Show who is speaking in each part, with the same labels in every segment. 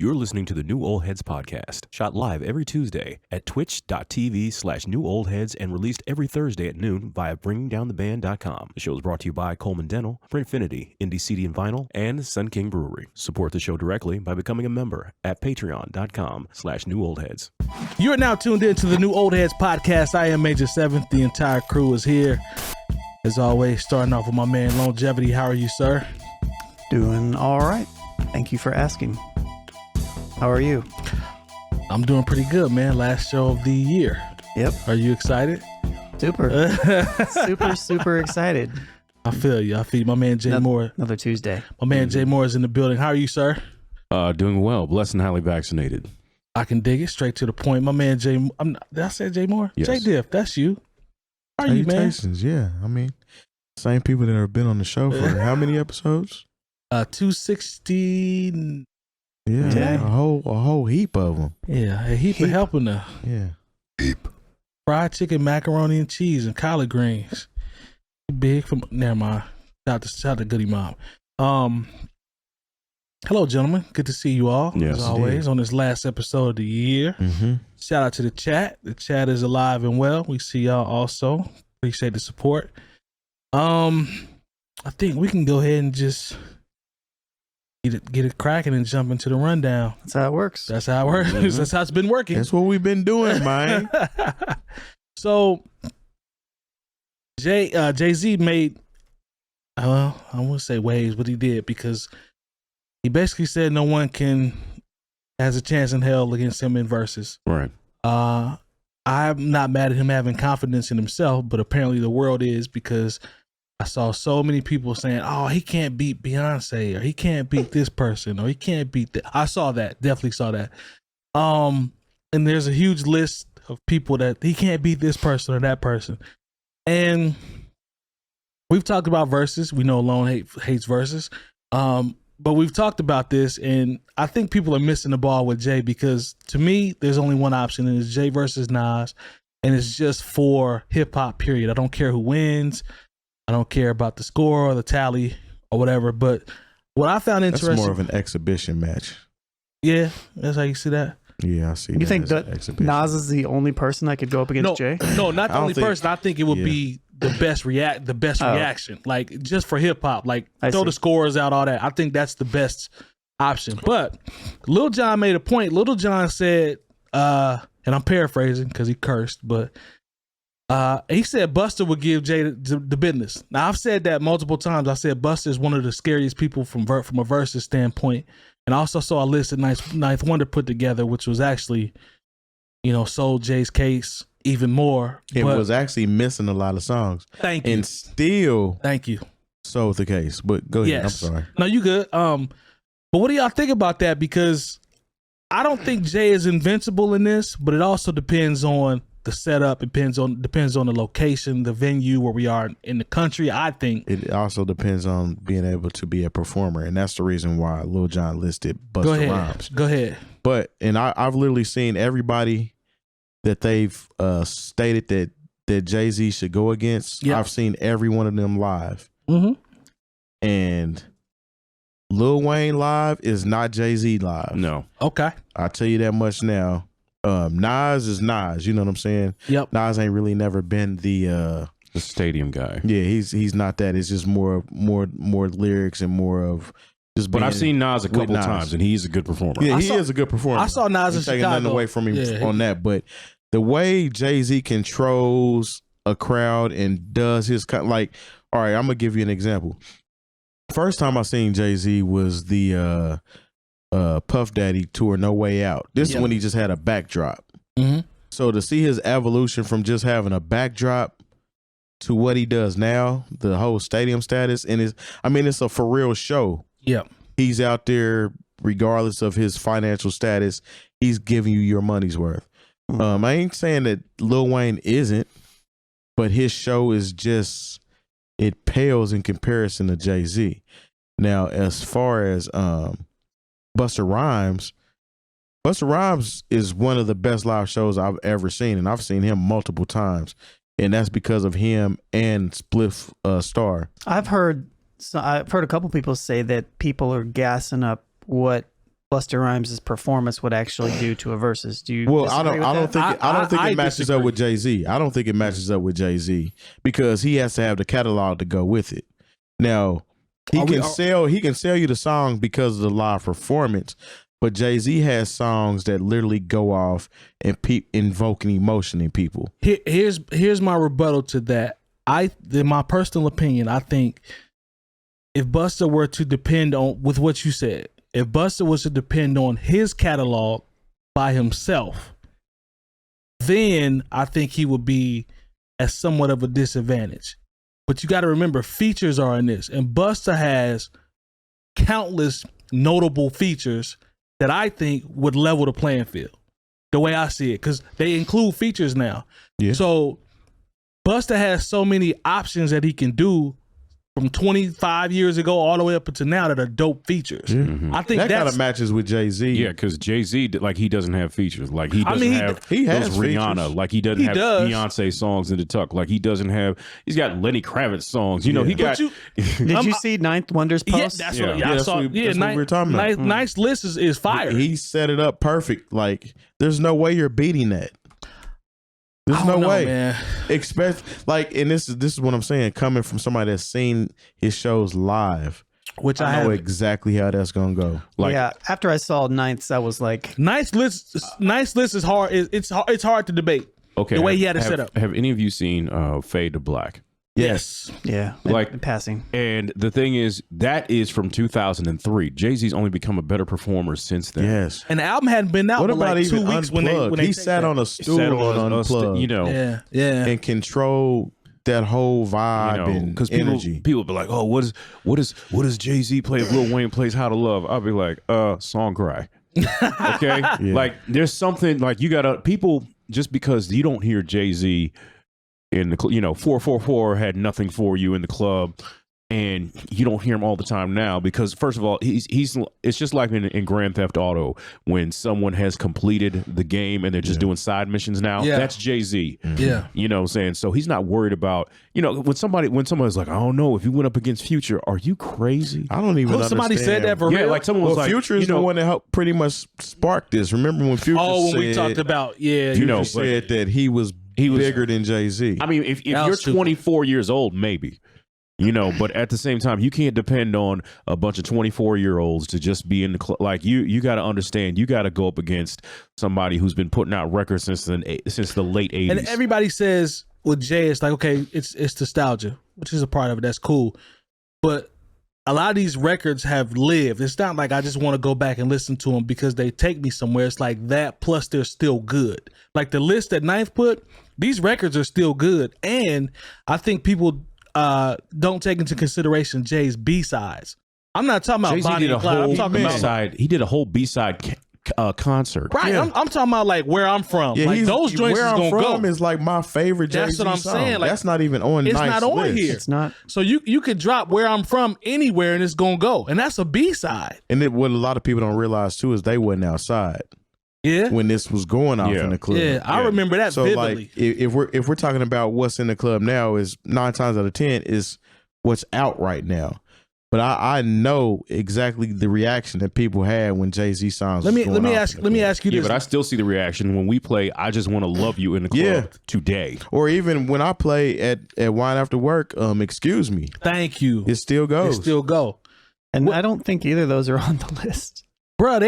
Speaker 1: You're listening to the New Old Heads podcast, shot live every Tuesday at twitch.tv/newoldheads and released every Thursday at noon via bringingdowntheband.com. The show is brought to you by Coleman Dental, Printfinity, Indie CD and Vinyl, and Sun King Brewery. Support the show directly by becoming a member at patreon.com/newoldheads.
Speaker 2: You are now tuned in to the New Old Heads podcast. I am Major 7th. The entire crew is here. As always, starting off with my man Longevity. How are you, sir?
Speaker 3: Doing all right. Thank you for asking. How are you?
Speaker 2: I'm doing pretty good, man. Last show of the year.
Speaker 3: Yep.
Speaker 2: Are you excited?
Speaker 3: Super. super excited.
Speaker 2: I feel you. I feel my man Jay Moore.
Speaker 3: Another Tuesday.
Speaker 2: My man Jay Moore is in the building. How are you, sir?
Speaker 1: Doing well. Blessed and highly vaccinated.
Speaker 2: I can dig it. Straight to the point. My man Jay. Did I say Jay Moore?
Speaker 1: Yes.
Speaker 2: Jay Diff. That's you. How are you, man?
Speaker 4: Yeah. I mean, same people that have been on the show for how many episodes?
Speaker 2: 260.
Speaker 4: Yeah, a whole heap of them.
Speaker 2: Yeah, a heap of helping her.
Speaker 4: Yeah,
Speaker 1: Heap.
Speaker 2: Fried chicken, macaroni and cheese, and collard greens. Big from never mind. Shout out to Goody Mom. Hello, gentlemen. Good to see you all.
Speaker 1: Yes,
Speaker 2: as always, on this last episode of the year.
Speaker 4: Mm-hmm.
Speaker 2: Shout out to the chat. The chat is alive and well. We see y'all also. Appreciate the support. I think we can go ahead and just get it cracking and jump into the rundown.
Speaker 3: That's how it works.
Speaker 2: That's how it works.
Speaker 4: Mm-hmm.
Speaker 2: That's how it's been working.
Speaker 4: That's what we've been doing, man.
Speaker 2: So Jay-Z made, I won't say waves, but he did, because he basically said no one has a chance in hell against him in Verzuz.
Speaker 1: Right.
Speaker 2: I'm not mad at him having confidence in himself, but apparently the world is, because I saw so many people saying, oh, he can't beat Beyonce, or he can't beat this person, or he can't beat that. I saw that. Definitely saw that. And there's a huge list of people that he can't beat this person or that person. And we've talked about Verzuz. We know Lone hates Verzuz. But we've talked about this, and I think people are missing the ball with Jay, because to me, there's only one option, and it's Jay versus Nas, and it's just for hip hop, period. I don't care who wins. I don't care about the score or the tally or whatever. But what I found interesting,
Speaker 4: That's more of an exhibition match.
Speaker 2: Yeah, that's how you see that.
Speaker 4: Yeah, I see.
Speaker 3: You
Speaker 4: that
Speaker 3: think
Speaker 4: as
Speaker 3: that
Speaker 4: an exhibition.
Speaker 3: Nas is the only person that could go up against Jay?
Speaker 2: No, not the only person. I think it would be the best reaction, like just for hip hop, like throw the scores out, all that. I think that's the best option. But Lil Jon made a point. Lil Jon said, and I'm paraphrasing because he cursed, but he said Busta would give Jay the business. Now, I've said that multiple times. I said Busta is one of the scariest people from a Verzuz standpoint. And I also saw a list that Ninth Wonder put together, which was actually, sold Jay's case even more.
Speaker 4: It was actually missing a lot of songs.
Speaker 2: Thank you.
Speaker 4: And still
Speaker 2: Thank you.
Speaker 4: sold the case. But go ahead.
Speaker 2: Yes.
Speaker 4: I'm sorry.
Speaker 2: No, you good. But what do y'all think about that? Because I don't think Jay is invincible in this, but it also depends on the setup. It depends on the location, the venue, where we are in the country. I think
Speaker 4: It also depends on being able to be a performer, and that's the reason why Lil Jon listed Busta Rhymes.
Speaker 2: Go ahead.
Speaker 4: But I've literally seen everybody that they've stated that Jay-Z should go against.
Speaker 2: Yep.
Speaker 4: I've seen every one of them live, and Lil Wayne live is not Jay-Z live.
Speaker 1: No.
Speaker 2: Okay.
Speaker 4: I'll tell you that much now. Nas is Nas, you know what I'm saying?
Speaker 2: Yep.
Speaker 4: Nas ain't really never been the
Speaker 1: stadium guy.
Speaker 4: Yeah, he's not that. It's just more lyrics and more of just.
Speaker 1: But
Speaker 4: being
Speaker 1: I've seen Nas a couple
Speaker 4: Nas.
Speaker 1: times, and he's a good performer.
Speaker 4: Yeah, he is a good performer.
Speaker 2: I saw Nas in
Speaker 4: taking
Speaker 2: Chicago.
Speaker 4: nothing away from him on that, but the way Jay-Z controls a crowd and does his all right, I'm gonna give you an example. First time I seen Jay-Z was the Puff Daddy tour, No Way Out. This is when he just had a backdrop.
Speaker 2: Mm-hmm.
Speaker 4: So to see his evolution from just having a backdrop to what he does now, the whole stadium status, and it's a for real show.
Speaker 2: Yeah.
Speaker 4: He's out there regardless of his financial status. He's giving you your money's worth. I ain't saying that Lil Wayne isn't, but his show is just, it pales in comparison to Jay-Z. Now, as far as Busta Rhymes is one of the best live shows I've ever seen, and I've seen him multiple times, and that's because of him and Spliff Star.
Speaker 3: I've heard a couple people say that people are gassing up what Busta Rhymes' performance would actually do to a versus. Do you?
Speaker 4: Well, I
Speaker 3: disagree
Speaker 4: don't
Speaker 3: with that?
Speaker 4: think
Speaker 2: I
Speaker 4: it matches
Speaker 2: disagree.
Speaker 4: up with Jay-Z. I don't think it matches up with Jay-Z because he has to have the catalog to go with it. Now, he can sell you the song because of the live performance, but Jay-Z has songs that literally go off and invoke an emotion in people.
Speaker 2: Here's my rebuttal to that. In my personal opinion, I think if Busta were to depend on, with what you said, if Busta was to depend on his catalog by himself, then I think he would be at somewhat of a disadvantage. But you got to remember, features are in this, and Busta has countless notable features that I think would level the playing field, the way I see it, because they include features now.
Speaker 4: Yeah.
Speaker 2: So Busta has so many options that he can do from 25 years ago all the way up until now that are dope features.
Speaker 4: Yeah.
Speaker 2: I think
Speaker 4: that kind
Speaker 2: that's
Speaker 4: of matches with Jay-Z.
Speaker 1: Yeah, because Jay-Z, like, he doesn't have features. Like, he doesn't have
Speaker 4: he has
Speaker 1: those Rihanna.
Speaker 4: features.
Speaker 1: Like, he doesn't have Beyonce songs in the tuck. Like, he doesn't have. He's got Lenny Kravitz songs. You know, he got.
Speaker 3: Did you see Ninth Wonder's post?
Speaker 2: Yeah, that's
Speaker 1: Yeah.
Speaker 2: what
Speaker 4: Yeah,
Speaker 2: I
Speaker 4: that's
Speaker 2: saw.
Speaker 4: what-
Speaker 2: Yeah,
Speaker 4: that's what we were talking about.
Speaker 2: Nice list is fire.
Speaker 4: He set it up perfect. Like, there's no way you're beating that. There's
Speaker 2: I
Speaker 4: no
Speaker 2: don't know,
Speaker 4: way.
Speaker 2: man.
Speaker 4: Expect and this is what I'm saying. Coming from somebody that's seen his shows live,
Speaker 2: Which I
Speaker 4: I know
Speaker 2: have.
Speaker 4: exactly how that's gonna go.
Speaker 1: Like,
Speaker 3: Yeah. After I saw Ninth's, I was like,
Speaker 2: Nice list is hard. It's hard to debate.
Speaker 1: okay,
Speaker 2: the way he had it set up.
Speaker 1: Have any of you seen Fade to Black?
Speaker 2: Yes.
Speaker 3: yeah,
Speaker 1: Like-
Speaker 3: passing.
Speaker 1: And the thing is, that is from 2003. Jay-Z's only become a better performer since then.
Speaker 4: Yes.
Speaker 2: And the album hadn't been out
Speaker 4: What
Speaker 2: for
Speaker 4: about
Speaker 2: like 2
Speaker 4: even
Speaker 2: weeks
Speaker 4: Unplugged?
Speaker 2: when they
Speaker 4: He
Speaker 2: take
Speaker 4: sat
Speaker 2: that.
Speaker 4: on a stool on
Speaker 1: you know.
Speaker 2: Yeah.
Speaker 4: and control that whole vibe and
Speaker 1: because
Speaker 4: energy.
Speaker 1: people be like, oh, what does Jay-Z play if Lil Wayne plays How to Love? I'll be like, Song Cry. Okay?
Speaker 4: Yeah.
Speaker 1: Like, there's something, like, you gotta, people, just because you don't hear Jay-Z in the, 444 had Nothing For You in the club, and you don't hear him all the time now, because first of all, he's it's just like in Grand Theft Auto, when someone has completed the game and they're just doing side missions now.
Speaker 2: Yeah.
Speaker 1: That's Jay-Z.
Speaker 2: Yeah.
Speaker 1: You know what I'm saying? So he's not worried about, when somebody's like, I don't know, if you went up against Future, are you crazy?
Speaker 4: I don't even
Speaker 2: Somebody
Speaker 4: understand.
Speaker 2: said that for
Speaker 1: Yeah,
Speaker 2: real?
Speaker 1: like someone was like,
Speaker 4: Future is the one that helped pretty much spark this. Remember when Future
Speaker 2: Oh, when
Speaker 4: said,
Speaker 2: we talked about
Speaker 4: Future said that he was bigger than Jay-Z.
Speaker 1: I mean, if
Speaker 2: That
Speaker 1: you're
Speaker 2: was stupid.
Speaker 1: 24 years old, maybe. But at the same time, you can't depend on a bunch of 24-year-olds to just be in the club. Like, you got to understand, you got to go up against somebody who's been putting out records since the late 80s.
Speaker 2: And everybody says with Jay, it's like, okay, it's nostalgia, which is a part of it. That's cool. But a lot of these records have lived. It's not like I just want to go back and listen to them because they take me somewhere. It's like that, plus they're still good. Like the list that Ninth put, these records are still good. And I think people don't take into consideration Jay's B-sides. I'm not talking about
Speaker 1: Jay-Z
Speaker 2: Bonnie
Speaker 1: did a
Speaker 2: and Clyde. I'm
Speaker 1: whole
Speaker 2: talking about
Speaker 1: B-side. He did a whole B-side concert.
Speaker 2: right.
Speaker 4: Yeah.
Speaker 2: I'm talking about like where I'm from. Like those joints
Speaker 4: where
Speaker 2: is
Speaker 4: I'm
Speaker 2: gonna
Speaker 4: from
Speaker 2: go.
Speaker 4: is like my favorite Jay-Z
Speaker 2: That's what I'm
Speaker 4: song.
Speaker 2: saying, like,
Speaker 4: that's not even on
Speaker 2: it's
Speaker 4: Ninth's
Speaker 2: not on
Speaker 4: list.
Speaker 2: here.
Speaker 3: It's not.
Speaker 2: So you could drop where I'm from anywhere and it's gonna go, and that's a B-side.
Speaker 4: And what a lot of people don't realize too is they wasn't outside
Speaker 2: Yeah,
Speaker 4: when this was going off in the club.
Speaker 2: yeah. I remember that
Speaker 4: So
Speaker 2: vividly.
Speaker 4: like if we're talking about what's in the club now, is 9 times out of 10 is what's out right now. But I know exactly the reaction that people had when Jay-Z songs.
Speaker 2: let me
Speaker 4: was going off
Speaker 2: ask
Speaker 4: in the club.
Speaker 2: you
Speaker 1: Yeah,
Speaker 2: this.
Speaker 1: but I still see the reaction when we play I Just Want to Love You in the club
Speaker 4: Yeah.
Speaker 1: today.
Speaker 4: Or even when I play at Wine After Work, excuse me,
Speaker 2: Thank you.
Speaker 4: it still goes.
Speaker 2: It still go,
Speaker 3: And I don't think either of those are on the list.
Speaker 2: bro.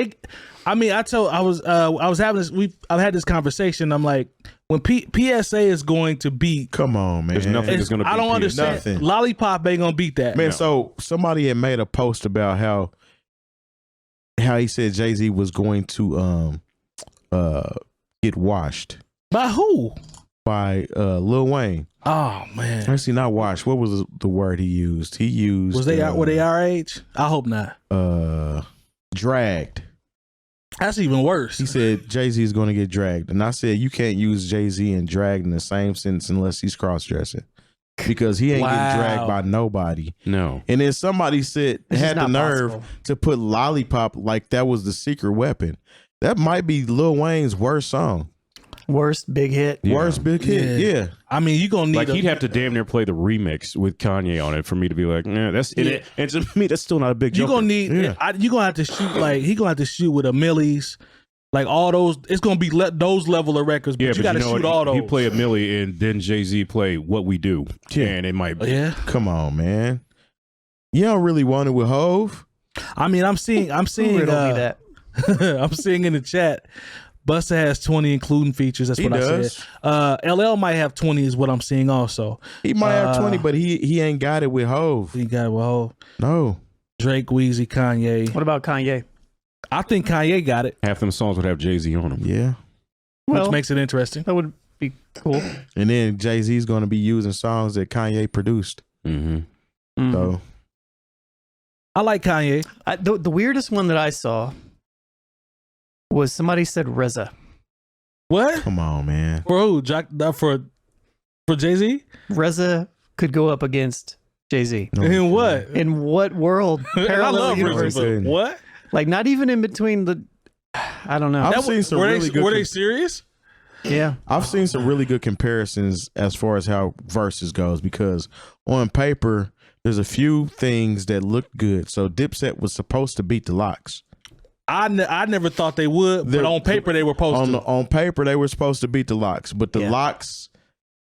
Speaker 2: I was having this. I've had this conversation. I'm like, when PSA is going to beat.
Speaker 4: Come on, man.
Speaker 1: There's nothing that's going to beat
Speaker 2: I don't
Speaker 1: PSA.
Speaker 2: understand.
Speaker 4: Nothing.
Speaker 2: Lollipop ain't gonna beat that.
Speaker 4: Man,
Speaker 1: No.
Speaker 4: so somebody had made a post about how he said Jay-Z was going to get washed
Speaker 2: By who?
Speaker 4: by Lil Wayne.
Speaker 2: Oh man,
Speaker 4: Actually, not washed. What was the word he used? He used
Speaker 2: were they our age? I hope not.
Speaker 4: dragged.
Speaker 2: That's even worse.
Speaker 4: He said Jay-Z is going to get dragged. And I said you can't use Jay-Z and dragged in the same sentence unless he's cross-dressing. Because he ain't getting dragged by nobody.
Speaker 1: No.
Speaker 4: And then somebody said
Speaker 3: This is
Speaker 4: had the
Speaker 3: not
Speaker 4: nerve
Speaker 3: possible.
Speaker 4: to put Lollipop like that was the secret weapon. That might be Lil Wayne's worst song.
Speaker 3: Worst big hit.
Speaker 1: Yeah.
Speaker 4: Worst big hit. Yeah.
Speaker 2: I mean, you gonna need
Speaker 1: Like he'd have to damn near play the remix with Kanye on it for me to be like, nah, that's it. And to me, that's still not a big.
Speaker 2: You
Speaker 1: joker.
Speaker 2: gonna need. You gonna have to shoot like he gonna have to shoot with a Millies, like all those. It's gonna be those level of records. But
Speaker 1: Yeah,
Speaker 2: you got to shoot all those.
Speaker 1: He play a Millie and then Jay-Z play What We Do.
Speaker 4: Yeah.
Speaker 1: And it might.
Speaker 2: Yeah.
Speaker 4: Come on, man. You don't really want it with Hove.
Speaker 2: I mean, I'm seeing.
Speaker 3: Riddle me that.
Speaker 2: I'm seeing in the chat. Busta has 20 including features. That's
Speaker 4: He
Speaker 2: what
Speaker 4: does.
Speaker 2: I said. LL might have 20 is what I'm seeing also.
Speaker 4: He might have 20, but he ain't got it with Hove.
Speaker 2: He got
Speaker 4: No.
Speaker 2: Drake, Weezy, Kanye.
Speaker 3: What about Kanye?
Speaker 2: I think Kanye got it,
Speaker 1: Half them songs would have Jay-Z on them.
Speaker 4: Yeah.
Speaker 2: which
Speaker 3: Well,
Speaker 2: makes it interesting.
Speaker 3: that would be cool.
Speaker 4: And then Jay-Z's going to be using songs that Kanye produced.
Speaker 1: Mm-hmm.
Speaker 3: Mhm.
Speaker 4: So
Speaker 2: I like Kanye.
Speaker 3: The weirdest one that I saw was somebody said RZA.
Speaker 2: What?
Speaker 4: come on, man.
Speaker 2: For who? For Jay-Z?
Speaker 3: RZA could go up against Jay-Z.
Speaker 4: No,
Speaker 2: In what?
Speaker 3: In what world?
Speaker 2: I
Speaker 3: Parallel
Speaker 2: love
Speaker 3: universe.
Speaker 2: RZA, but what?
Speaker 3: Like not even in between the. I don't know.
Speaker 4: I've seen some really good.
Speaker 2: Were they serious?
Speaker 3: Yeah.
Speaker 4: I've seen some really good comparisons as far as how Verzuz goes because on paper there's a few things that look good. So Dipset was supposed to beat the Locks.
Speaker 2: I never thought they would, but on paper they were supposed to.
Speaker 4: On paper they were supposed to beat the Locks, but the Locks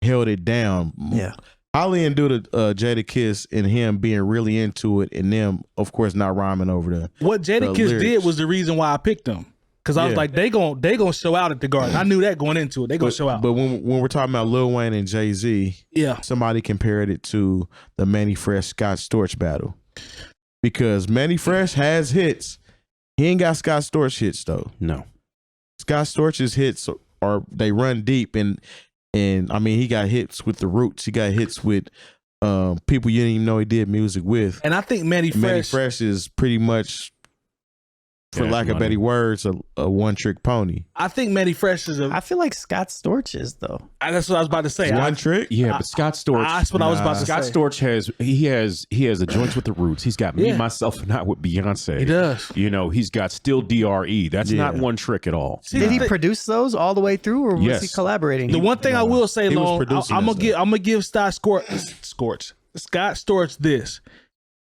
Speaker 4: held it down.
Speaker 3: Yeah.
Speaker 2: Mm-hmm.
Speaker 4: Holly and Jadakiss and him being really into it, and them, of course, not rhyming over the.
Speaker 2: What Jadakiss did
Speaker 4: lyrics.
Speaker 2: was the reason why I picked them. Because I was like, they gonna show out at the Garden. I knew that going into it. They gonna show out.
Speaker 4: But when we're talking about Lil Wayne and Jay-Z,
Speaker 2: yeah,
Speaker 4: somebody compared it to the Manny Fresh Scott Storch battle because Manny Fresh has hits. He ain't got Scott Storch hits though.
Speaker 1: No.
Speaker 4: Scott Storch's hits they run deep and I mean he got hits with the Roots. He got hits with people you didn't even know he did music with.
Speaker 2: and I think Manny Fresh
Speaker 4: is pretty much, for lack of better words, a one-trick pony.
Speaker 2: I think Manny Fresh is
Speaker 3: I feel like Scott Storch is though.
Speaker 2: That's what I was about to say.
Speaker 4: One trick?
Speaker 1: Yeah, but Scott Storch.
Speaker 2: That's what I was about to
Speaker 1: Scott
Speaker 2: say.
Speaker 1: Storch has a joints with the Roots. He's got Me, Myself, and I with Beyonce.
Speaker 2: He does.
Speaker 1: You know, he's got Still DRE. That's not one trick at all.
Speaker 2: See,
Speaker 3: Did he produce those all the way through, or was
Speaker 1: Yes.
Speaker 3: he collaborating?
Speaker 2: The one thing I will say,
Speaker 4: He was
Speaker 2: Long,
Speaker 4: producing
Speaker 2: I'm
Speaker 4: this
Speaker 2: gonna give Scott Storch this.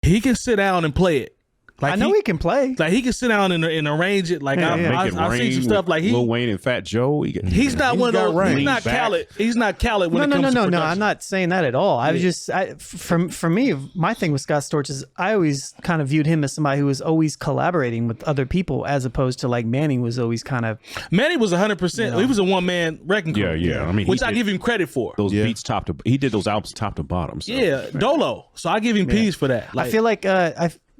Speaker 2: He can sit down and play it. Like
Speaker 3: I know he can play.
Speaker 2: Like he can sit down and arrange it. Like I've seen some stuff. Like
Speaker 1: Lil Wayne and Fat Joe.
Speaker 2: he's not one of those.
Speaker 4: range.
Speaker 2: He's not Khaled. He's not Khaled when it comes to
Speaker 3: No.
Speaker 2: production.
Speaker 3: I'm not saying that at all. I was just, for me, my thing with Scott Storch is I always kind of viewed him as somebody who was always collaborating with other people, as opposed to like Manning was always kind of.
Speaker 2: Manny was 100%. He was a one-man wrecking crew.
Speaker 1: Yeah. I mean,
Speaker 2: which I give him credit for.
Speaker 1: those beats he did those albums top to bottom. So.
Speaker 2: Yeah, Dolo. So I give him peas for that.
Speaker 3: I feel like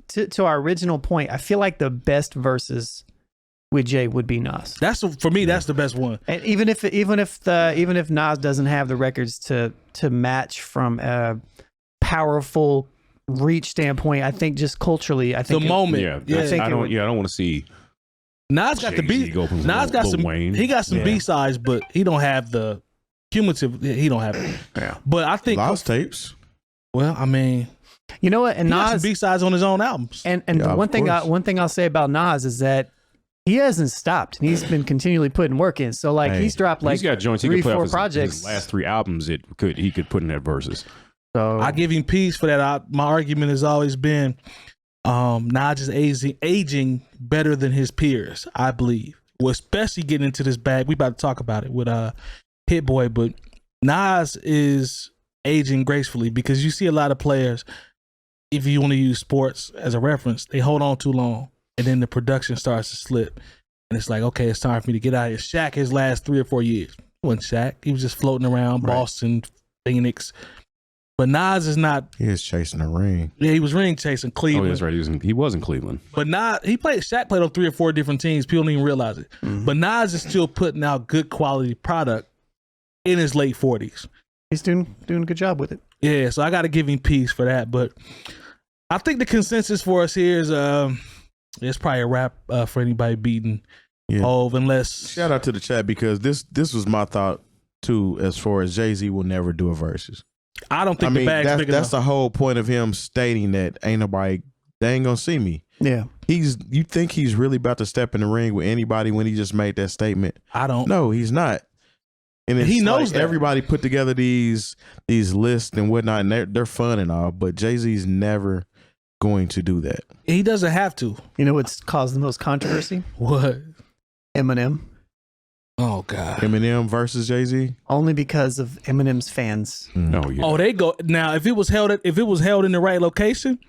Speaker 3: to our original point, I feel like the best verses with Jay would be Nas.
Speaker 2: That's for me. That's the best one.
Speaker 3: And even if Nas doesn't have the records to match from a powerful reach standpoint, I think just culturally, I think
Speaker 2: The moment.
Speaker 1: Yeah,
Speaker 3: I think
Speaker 1: I don't want to see.
Speaker 2: Nas got the
Speaker 1: Jay-Z
Speaker 2: beat.
Speaker 1: go from
Speaker 2: Nas got
Speaker 1: Lil
Speaker 2: some.
Speaker 1: Wayne.
Speaker 2: He got some B-sides, but he don't have the cumulative. He don't have it.
Speaker 1: Yeah.
Speaker 2: But I think.
Speaker 4: Lost tapes.
Speaker 2: Well, I mean,
Speaker 3: you know what, and
Speaker 2: he got some
Speaker 3: Nas
Speaker 2: B-sides on his own albums.
Speaker 3: and
Speaker 4: Yeah,
Speaker 3: the
Speaker 4: of
Speaker 3: one thing
Speaker 4: course.
Speaker 3: I'll say about Nas is that he hasn't stopped, and he's been continually putting work in. So like he's dropped like
Speaker 1: he's got joints he
Speaker 3: 3,
Speaker 1: could play
Speaker 3: 4
Speaker 1: off his
Speaker 3: projects.
Speaker 1: last 3 albums. He could put in that verses.
Speaker 3: So
Speaker 2: I give him peace for that. My argument has always been Nas is aging better than his peers, I believe. Well, especially getting into this bag. We about to talk about it with Hit Boy, but Nas is aging gracefully because you see a lot of players, if you want to use sports as a reference, they hold on too long and then the production starts to slip. And it's like, okay, it's time for me to get out of here. Shaq, his last 3 or 4 years. It wasn't Shaq. He was just floating around Boston, Phoenix. But Nas is not.
Speaker 4: He is chasing a ring.
Speaker 2: Yeah, he was ring chasing Cleveland.
Speaker 1: Oh, that's right. He was in Cleveland.
Speaker 2: But Nas, Shaq played on 3 or 4 different teams. People don't even realize it. But Nas is still putting out good quality product in his late 40s.
Speaker 3: he's doing a good job with it.
Speaker 2: Yeah, so I got to give him peace for that. But I think the consensus for us here is it's probably a wrap for anybody beating Hov, unless.
Speaker 4: Shout out to the chat because this was my thought too. As far as Jay-Z will never do a verses.
Speaker 2: I don't think the bag's big enough.
Speaker 4: That's the whole point of him stating that they ain't gonna see me.
Speaker 3: Yeah.
Speaker 4: You think he's really about to step in the ring with anybody when he just made that statement?
Speaker 2: I don't.
Speaker 4: No, he's not. And it's
Speaker 2: he knows
Speaker 4: like
Speaker 2: that.
Speaker 4: everybody put together these lists and whatnot, and they're fun and all, but Jay-Z's never going to do that.
Speaker 2: He doesn't have to.
Speaker 3: You know what's caused the most controversy?
Speaker 2: What?
Speaker 3: Eminem.
Speaker 2: Oh God.
Speaker 4: Eminem versus Jay-Z.
Speaker 3: Only because of Eminem's fans.
Speaker 1: Oh yeah.
Speaker 2: Oh, they go now. If it was held in the right location,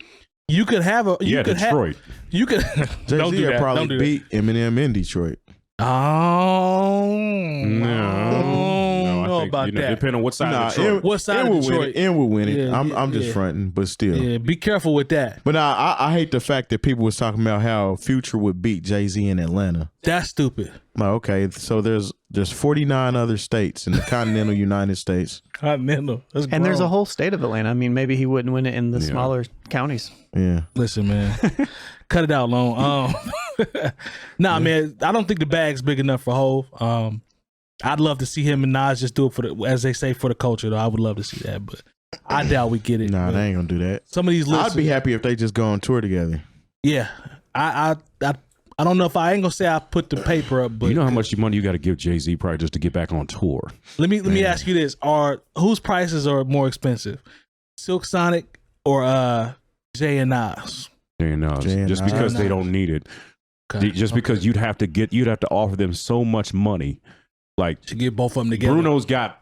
Speaker 2: you could have a. You could
Speaker 1: Detroit.
Speaker 2: You could. Don't
Speaker 4: Jay-Z
Speaker 2: do
Speaker 4: would
Speaker 2: that.
Speaker 4: probably
Speaker 2: Don't do that.
Speaker 4: beat Eminem in Detroit.
Speaker 2: Oh
Speaker 1: No, I
Speaker 2: know
Speaker 1: think,
Speaker 2: about that.
Speaker 1: Depending on what side
Speaker 4: Nah,
Speaker 1: of Detroit.
Speaker 2: What side of
Speaker 4: would win
Speaker 2: Detroit?
Speaker 4: it. N would win it.
Speaker 2: Yeah,
Speaker 4: I'm just
Speaker 2: yeah.
Speaker 4: fronting, but still.
Speaker 2: Yeah, be careful with that.
Speaker 4: But I hate the fact that people was talking about how Future would beat Jay-Z in Atlanta.
Speaker 2: That's stupid.
Speaker 4: Like, okay, so there's 49 other states in the continental United States.
Speaker 2: Continental. That's
Speaker 3: And there's a
Speaker 2: grown.
Speaker 3: whole state of Atlanta. I mean, maybe he wouldn't win it in the smaller counties.
Speaker 4: Yeah.
Speaker 2: Listen, man. Cut it out, Lone. Nah, man. I don't think the bag's big enough for Hov. I'd love to see him and Nas just do it for the, as they say, for the culture. Though I would love to see that, but I doubt we get it.
Speaker 4: Nah,
Speaker 2: But
Speaker 4: they ain't gonna do that.
Speaker 2: some of these lists,
Speaker 4: I'd be happy if they just go on tour together.
Speaker 2: yeah. I don't know if I ain't gonna say I put the paper up, but
Speaker 1: You know how much money you got to give Jay-Z probably just to get back on tour.
Speaker 2: let me ask you this: whose prices are more expensive, Silk Sonic or Jay and Nas?
Speaker 1: And
Speaker 4: Jay and
Speaker 1: just
Speaker 4: Nas.
Speaker 1: because they don't need it,
Speaker 2: Okay.
Speaker 1: just because you'd have to offer them so much money. Like
Speaker 2: to get both of them together.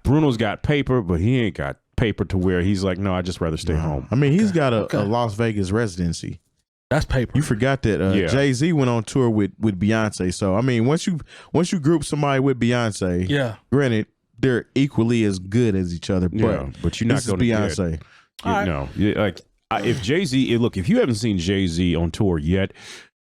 Speaker 1: Bruno's got paper, but he ain't got paper to where he's like, no, I'd just rather stay home.
Speaker 4: I mean, he's got a
Speaker 2: Okay.
Speaker 4: Las Vegas residency.
Speaker 2: That's paper.
Speaker 4: You forgot that
Speaker 1: Yeah.
Speaker 4: Jay-Z went on tour with Beyonce. So I mean, once you group somebody with Beyonce,
Speaker 2: Yeah.
Speaker 4: granted they're equally as good as each other,
Speaker 1: Yeah, but you're not
Speaker 4: this is
Speaker 1: going to
Speaker 4: Beyonce.
Speaker 1: You
Speaker 2: All right.
Speaker 1: know, like if Jay-Z, look, if you haven't seen Jay-Z on tour yet,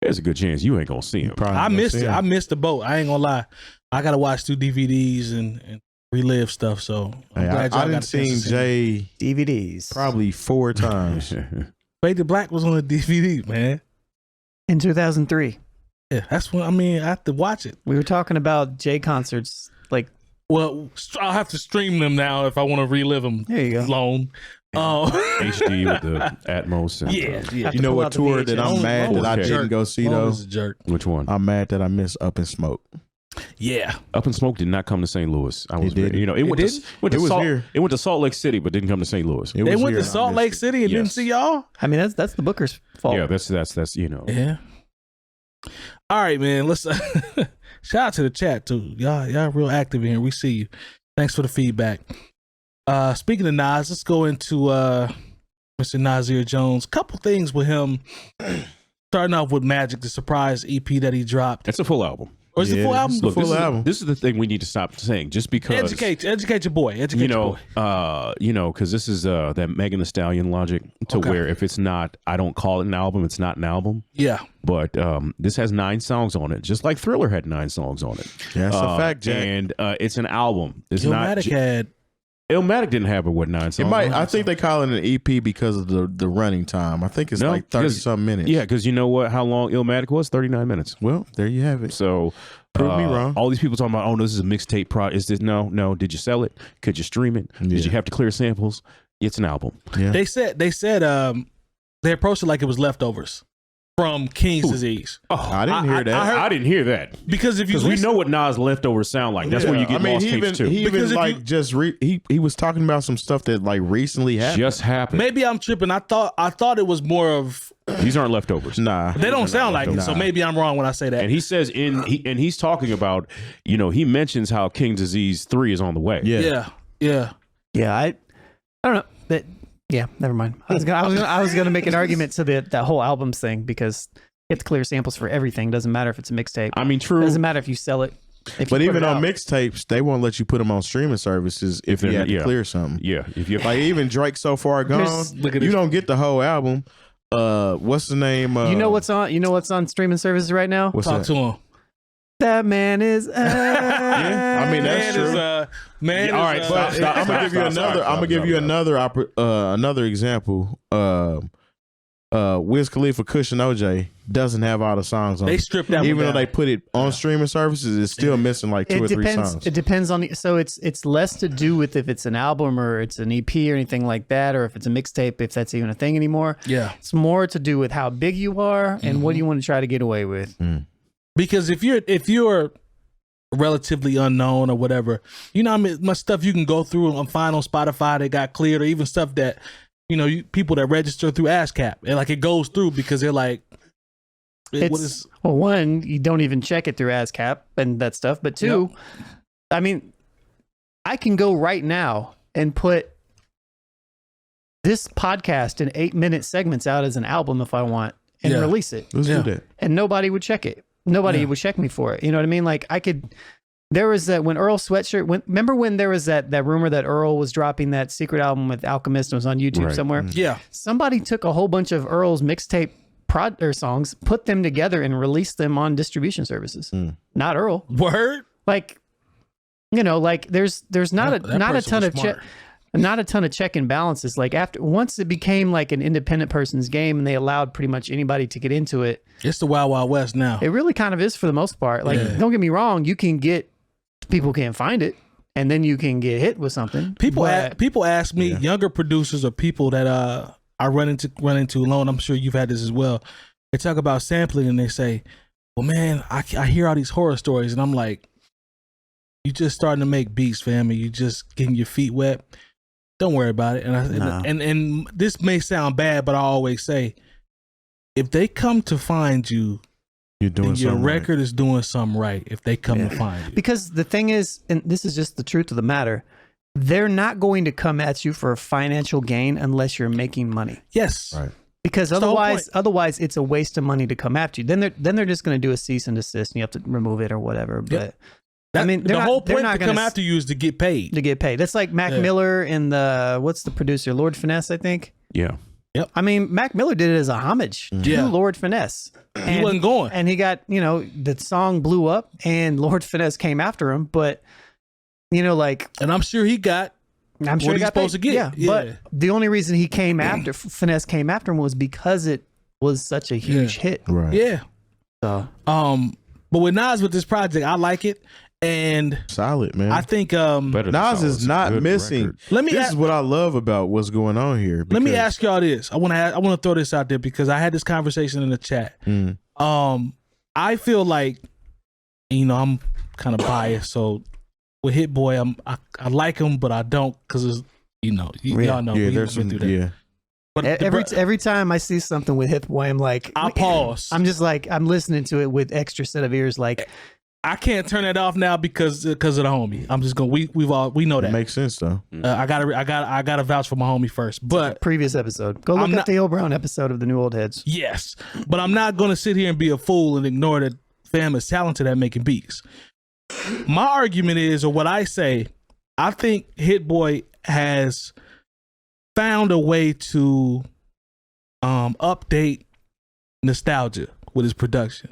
Speaker 1: there's a good chance you ain't gonna see him.
Speaker 4: Probably
Speaker 2: I
Speaker 4: gonna
Speaker 2: missed
Speaker 4: see
Speaker 2: it.
Speaker 4: him.
Speaker 2: I missed the boat. I ain't gonna lie. I gotta watch through DVDs and relive stuff. So I'm
Speaker 4: Hey,
Speaker 2: glad y'all
Speaker 4: I didn't
Speaker 2: got a chance
Speaker 4: seen
Speaker 2: to see it.
Speaker 4: Jay
Speaker 3: DVDs.
Speaker 4: probably 4 times.
Speaker 2: Fade to Black was on a DVD, man.
Speaker 3: In 2003.
Speaker 2: Yeah, that's when I have to watch it.
Speaker 3: We were talking about Jay concerts. Like,
Speaker 2: Well, I'll have to stream them now if I want to relive them.
Speaker 3: there you go.
Speaker 2: Lone. Oh,
Speaker 1: HD with the Atmos. And,
Speaker 2: yeah.
Speaker 3: Have
Speaker 4: You
Speaker 3: to
Speaker 4: know
Speaker 3: pull
Speaker 4: what
Speaker 3: out the
Speaker 4: tour that
Speaker 3: VHS.
Speaker 4: I'm mad that I
Speaker 1: Okay.
Speaker 4: didn't go see
Speaker 2: Lone
Speaker 4: though?
Speaker 2: is a jerk.
Speaker 1: which one?
Speaker 4: I'm mad that I missed Up in Smoke.
Speaker 2: Yeah.
Speaker 1: Up in Smoke did not come to St. Louis. I was,
Speaker 4: didn't.
Speaker 1: you know, it went
Speaker 2: didn't?
Speaker 1: to
Speaker 4: It was
Speaker 1: Salt,
Speaker 4: here.
Speaker 1: It went to Salt Lake City, but didn't come to St. Louis.
Speaker 4: It
Speaker 2: They
Speaker 4: was
Speaker 2: went
Speaker 4: here
Speaker 2: to
Speaker 4: and I
Speaker 2: Salt
Speaker 4: missed
Speaker 2: Lake
Speaker 4: it.
Speaker 2: City and didn't
Speaker 1: Yes.
Speaker 2: see y'all.
Speaker 3: I mean, that's the Booker's fault.
Speaker 1: Yeah, that's you know.
Speaker 2: Yeah. All right, man. Let's shout out to the chat too. Y'all real active in here. We see you. Thanks for the feedback. Speaking of Nas, let's go into Mr. Nasir Jones. Couple things with him. Starting off with Magic, the surprise EP that he dropped.
Speaker 1: It's a full album.
Speaker 2: Or is it
Speaker 4: Yeah,
Speaker 2: full
Speaker 4: this
Speaker 2: album?
Speaker 4: is the
Speaker 1: Look,
Speaker 4: full
Speaker 1: this is the thing we need to stop saying. Just because
Speaker 2: Educate your boy. Educate
Speaker 1: you
Speaker 2: your
Speaker 1: know,
Speaker 2: boy.
Speaker 1: because this is that Megan Thee Stallion logic to
Speaker 2: Okay.
Speaker 1: where if it's not, I don't call it an album. It's not an album.
Speaker 2: Yeah.
Speaker 1: But this has 9 songs on it, just like Thriller had 9 songs on it.
Speaker 4: That's a fact, Jack.
Speaker 1: And it's an album. It's
Speaker 2: Illmatic had
Speaker 1: Illmatic didn't have a 9
Speaker 4: It
Speaker 1: songs.
Speaker 4: might. I think they call it an EP because of the running time. I think it's
Speaker 1: No,
Speaker 4: like 30
Speaker 1: because-
Speaker 4: some minutes.
Speaker 1: Yeah, because you know what? How long Illmatic was? 39 minutes.
Speaker 4: Well, there you have it.
Speaker 1: So
Speaker 4: Prove me wrong.
Speaker 1: All these people talking about, oh no, this is a mixtape product. Is this no? Did you sell it? Could you stream it?
Speaker 4: Yeah.
Speaker 1: Did you have to clear samples? It's an album.
Speaker 4: Yeah.
Speaker 2: they said they approached it like it was leftovers from King's Disease.
Speaker 1: Oh,
Speaker 4: I didn't hear that.
Speaker 2: I heard-
Speaker 1: I didn't hear that.
Speaker 2: Because if you
Speaker 1: Because we
Speaker 2: listen-
Speaker 1: know what Nas leftovers sound like. That's where you get lost
Speaker 4: he
Speaker 1: tapes
Speaker 4: even,
Speaker 1: too.
Speaker 4: He
Speaker 2: Because
Speaker 4: even
Speaker 2: if
Speaker 4: like
Speaker 2: you-
Speaker 4: just he was talking about some stuff that like recently happened.
Speaker 1: Just happened.
Speaker 2: maybe I'm tripping. I thought it was more of
Speaker 1: These aren't leftovers.
Speaker 4: Nah,
Speaker 2: they don't sound like it.
Speaker 4: Nah.
Speaker 2: So maybe I'm wrong when I say that.
Speaker 1: And he says and he's talking about, you know, he mentions how King Disease 3 is on the way.
Speaker 4: Yeah.
Speaker 2: Yeah.
Speaker 3: Yeah, I don't know. That yeah, never mind. I was gonna make an argument to that whole albums thing because you have to clear samples for everything. Doesn't matter if it's a mixtape.
Speaker 1: I mean, true.
Speaker 3: Doesn't matter if you sell it. If you
Speaker 4: But
Speaker 3: put
Speaker 4: even
Speaker 3: it
Speaker 4: on
Speaker 3: out.
Speaker 4: mixtapes, they won't let you put them on streaming services if you
Speaker 1: they're-
Speaker 4: have to
Speaker 1: yeah.
Speaker 4: clear something.
Speaker 1: Yeah. If you
Speaker 4: Like even Drake So Far Gone,
Speaker 2: Look at
Speaker 4: you
Speaker 2: this.
Speaker 4: don't get the whole album. What's the name?
Speaker 3: you know what's on streaming services right now?
Speaker 4: What's
Speaker 2: Talk
Speaker 4: that?
Speaker 2: to him.
Speaker 3: That man is.
Speaker 4: Yeah, I mean that's
Speaker 2: Man
Speaker 4: true.
Speaker 2: is, man
Speaker 1: Yeah, all right,
Speaker 2: is,
Speaker 1: stop, stop.
Speaker 4: I'm gonna give you another. I'm gonna give you another example. Wiz Khalifa, Kush and OJ doesn't have all the songs on.
Speaker 2: They
Speaker 4: it.
Speaker 2: stripped that
Speaker 4: Even
Speaker 2: one
Speaker 4: though
Speaker 2: down.
Speaker 4: they put it on streaming services, it's still missing like 2 or 3 songs.
Speaker 3: It depends on the. So it's less to do with if it's an album or it's an EP or anything like that, or if it's a mixtape, if that's even a thing anymore.
Speaker 2: Yeah.
Speaker 3: It's more to do with how big you are and what you want to try to get away with.
Speaker 2: Because if you're relatively unknown or whatever. You know, I mean, much stuff you can go through and find on Spotify that got cleared, or even stuff that, you know, people that register through ASCAP, and like it goes through because they're like,
Speaker 3: well, one, you don't even check it through ASCAP and that stuff, but two, I mean, I can go right now and put this podcast in 8-minute segments out as an album if I want and release it.
Speaker 4: Let's do that.
Speaker 3: And nobody would check it. Nobody would check me for it. You know what I mean? Like there was that when Earl Sweatshirt, remember when there was that rumor that Earl was dropping that secret album with Alchemist and was on YouTube somewhere?
Speaker 2: Yeah.
Speaker 3: Somebody took a whole bunch of Earl's mixtape songs, put them together and released them on distribution services. Not Earl.
Speaker 2: Word?
Speaker 3: Like, you know, like there's not a ton of check and balances. Like once it became like an independent person's game and they allowed pretty much anybody to get into it.
Speaker 2: It's the Wild Wild West now.
Speaker 3: It really kind of is for the most part. Like, don't get me wrong, people can't find it, and then you can get hit with something.
Speaker 2: People ask me, younger producers or people that I run into alone. I'm sure you've had this as well. They talk about sampling and they say, "Well, man, I hear all these horror stories," and I'm like, "You just starting to make beats, family. You just getting your feet wet. Don't worry about it." And this may sound bad, but I always say, if they come to find you,
Speaker 4: you're doing
Speaker 2: your record is doing something right. If they come to find you,
Speaker 3: because the thing is, and this is just the truth of the matter, they're not going to come at you for a financial gain unless you're making money.
Speaker 2: Yes,
Speaker 3: right. Because otherwise, it's a waste of money to come after you. Then they're just going to do a cease and desist, and you have to remove it or whatever. But I mean,
Speaker 2: the whole point to come after you is to get paid.
Speaker 3: That's like Mac Miller and what's the producer, Lord Finesse, I think.
Speaker 1: Yeah.
Speaker 2: Yep.
Speaker 3: I mean, Mac Miller did it as a homage to Lord Finesse. And
Speaker 2: he wasn't going,
Speaker 3: and he got, you know, the song blew up, and Lord Finesse came after him, but. You know, like,
Speaker 2: and I'm sure he got.
Speaker 3: I'm sure
Speaker 2: what
Speaker 3: he got
Speaker 2: supposed to get.
Speaker 3: Yeah, but the only reason he came after Finesse came after him was because it was such a huge hit.
Speaker 4: Right.
Speaker 2: Yeah.
Speaker 3: So,
Speaker 2: but with Nas with this project, I like it, and
Speaker 4: solid, man.
Speaker 2: I think
Speaker 4: Nas is not missing. This is what I love about what's going on here.
Speaker 2: Let me ask y'all this. I want to throw this out there because I had this conversation in the chat. I feel like, you know, I'm kind of biased, so. With Hit Boy, I like him, but I don't because you know y'all know
Speaker 4: there's some
Speaker 3: But every time I see something with Hit Boy, I'm like,
Speaker 2: I pause.
Speaker 3: I'm just like I'm listening to it with extra set of ears. Like
Speaker 2: I can't turn it off now because of the homie. I'm just going. We know that.
Speaker 4: It makes sense though.
Speaker 2: I gotta vouch for my homie first. But
Speaker 3: previous episode, go look at the Old Brown episode of the New Old Heads.
Speaker 2: Yes, but I'm not gonna sit here and be a fool and ignore that fam is talented at making beats. My argument is, or what I say, I think Hit Boy has found a way to update nostalgia with his production.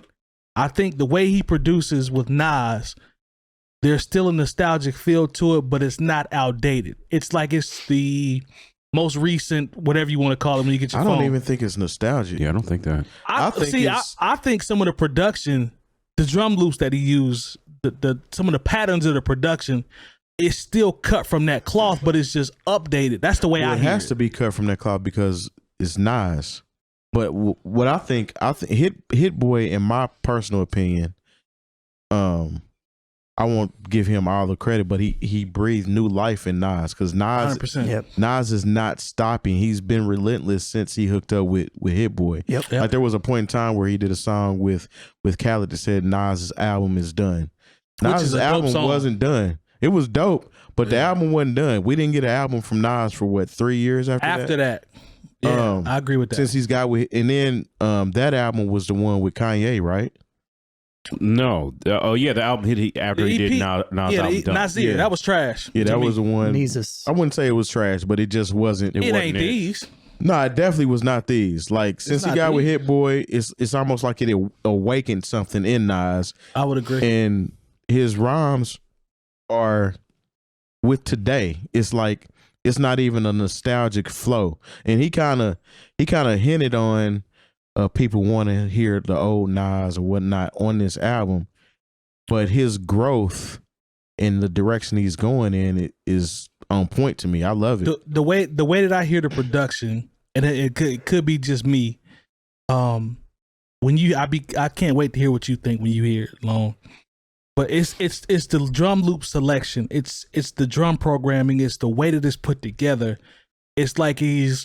Speaker 2: I think the way he produces with Nas, there's still a nostalgic feel to it, but it's not outdated. It's like it's the most recent, whatever you want to call it when you get your phone.
Speaker 4: I don't even think it's nostalgic.
Speaker 1: Yeah, I don't think that.
Speaker 2: I think some of the production, the drum loops that he used, some of the patterns of the production is still cut from that cloth, but it's just updated. That's the way I hear it.
Speaker 4: It has to be cut from that cloth because it's Nas. But what I think Hit Boy, in my personal opinion, I won't give him all the credit, but he breathed new life in Nas because Nas,
Speaker 2: 100%.
Speaker 4: Nas is not stopping. He's been relentless since he hooked up with Hit Boy.
Speaker 3: Yep.
Speaker 4: Like there was a point in time where he did a song with Khaled that said Nas's album is done. Nas's album wasn't done. It was dope, but the album wasn't done. We didn't get an album from Nas for what, 3 years after that?
Speaker 2: Yeah, I agree with that.
Speaker 4: Since he's got with, and then that album was the one with Kanye, right?
Speaker 1: No. The album he after he did Nas album done.
Speaker 2: Nasir, that was trash.
Speaker 4: Yeah, that was the one.
Speaker 3: Jesus.
Speaker 4: I wouldn't say it was trash, but it just wasn't.
Speaker 2: It ain't these.
Speaker 4: No, it definitely was not these. Like since he got with Hit Boy, it's almost like it awakened something in Nas.
Speaker 2: I would agree.
Speaker 4: And his rhymes are with today. It's like it's not even a nostalgic flow. And he kind of hinted on people want to hear the old Nas or whatnot on this album, but his growth and the direction he's going in it is on point to me. I love it.
Speaker 2: The way that I hear the production, and it could be just me. I can't wait to hear what you think when you hear it, Long. But it's the drum loop selection. It's the drum programming. It's the way that it's put together. It's like the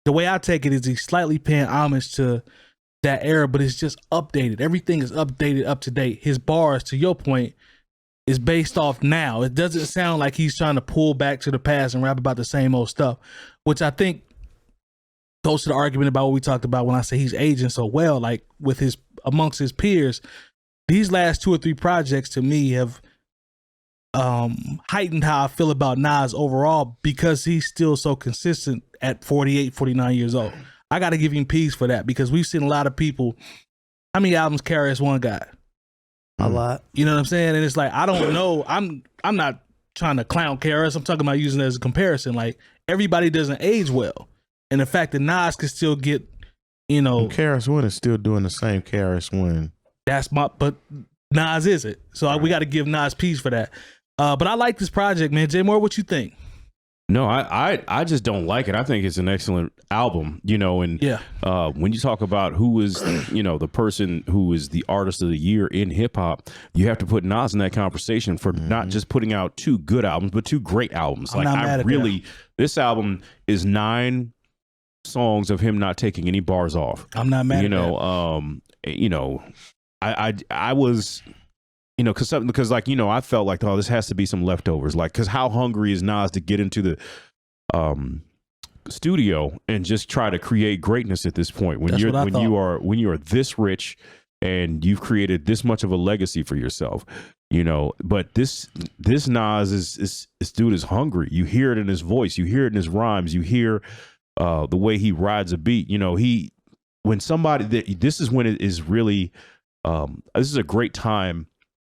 Speaker 2: way I take it is he's slightly paying homage to that era, but it's just updated. Everything is updated, up to date. His bars, to your point, is based off now. It doesn't sound like he's trying to pull back to the past and rap about the same old stuff, which I think goes to the argument about what we talked about when I say he's aging so well, like amongst his peers. These last 2 or 3 projects to me have heightened how I feel about Nas overall, because he's still so consistent at 48, 49 years old. I got to give him peace for that, because we've seen a lot of people. How many albums KRS-One got?
Speaker 3: A lot.
Speaker 2: You know what I'm saying? And it's like, I don't know. I'm not trying to clown KRS. I'm talking about using it as a comparison. Like, everybody doesn't age well. And the fact that Nas can still get,
Speaker 4: KRS-One is still doing the same KRS-One.
Speaker 2: But Nas isn't. So we got to give Nas peace for that. But I like this project, man. Jay Moore, what you think?
Speaker 1: No, I just don't like it. I think it's an excellent album, and when you talk about who is, the person who is the artist of the year in hip hop, you have to put Nas in that conversation for not just putting out 2 good albums, but 2 great albums. This album is 9 songs of him not taking any bars off.
Speaker 2: I'm not mad at that.
Speaker 1: I was, because I felt like, this has to be some leftovers, because how hungry is Nas to get into the studio and just try to create greatness at this point when you are this rich and you've created this much of a legacy for yourself, but this Nas is this dude is hungry. You hear it in his voice, you hear it in his rhymes, you hear the way he rides a beat. This is when it is really, this is a great time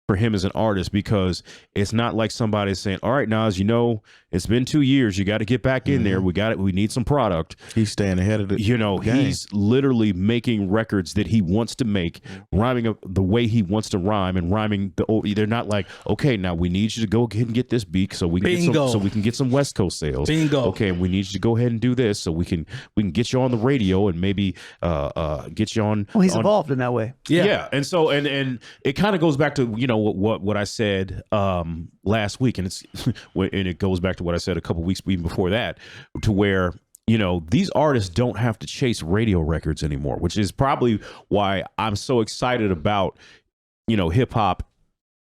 Speaker 1: for him as an artist, because it's not like somebody's saying, all right, Nas, it's been 2 years. You got to get back in there. We need some product.
Speaker 4: He's staying ahead of the game.
Speaker 1: He's literally making records that he wants to make, rhyming the way he wants to rhyme, and rhyming they're not like, okay, now we need you to go ahead and get this beat so we can get some West Coast sales.
Speaker 2: Bingo.
Speaker 1: Okay, we need you to go ahead and do this so we can get you on the radio and maybe get you on.
Speaker 3: Well, he's evolved in that way.
Speaker 1: Yeah. And so and it kind of goes back to what I said last week, and it goes back to what I said a couple weeks even before that, to where these artists don't have to chase radio records anymore, which is probably why I'm so excited about hip hop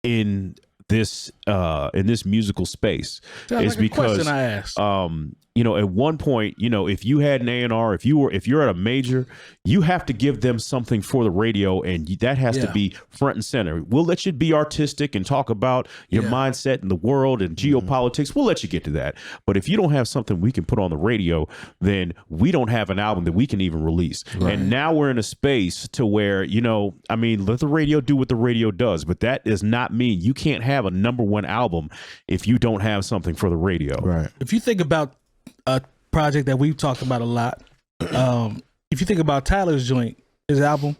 Speaker 1: in this musical space.
Speaker 2: Is because question I asked.
Speaker 1: At one point, if you had an A&R, if you're at a major, you have to give them something for the radio, and that has to be front and center. We'll let you be artistic and talk about your mindset in the world and geopolitics. We'll let you get to that. But if you don't have something we can put on the radio, then we don't have an album that we can even release. Right. And now we're in a space to where, let the radio do what the radio does, but that does not mean you can't have a #1 album if you don't have something for the radio.
Speaker 4: Right.
Speaker 2: If you think about a project that we've talked about a lot, if you think about Tyler's joint, his album,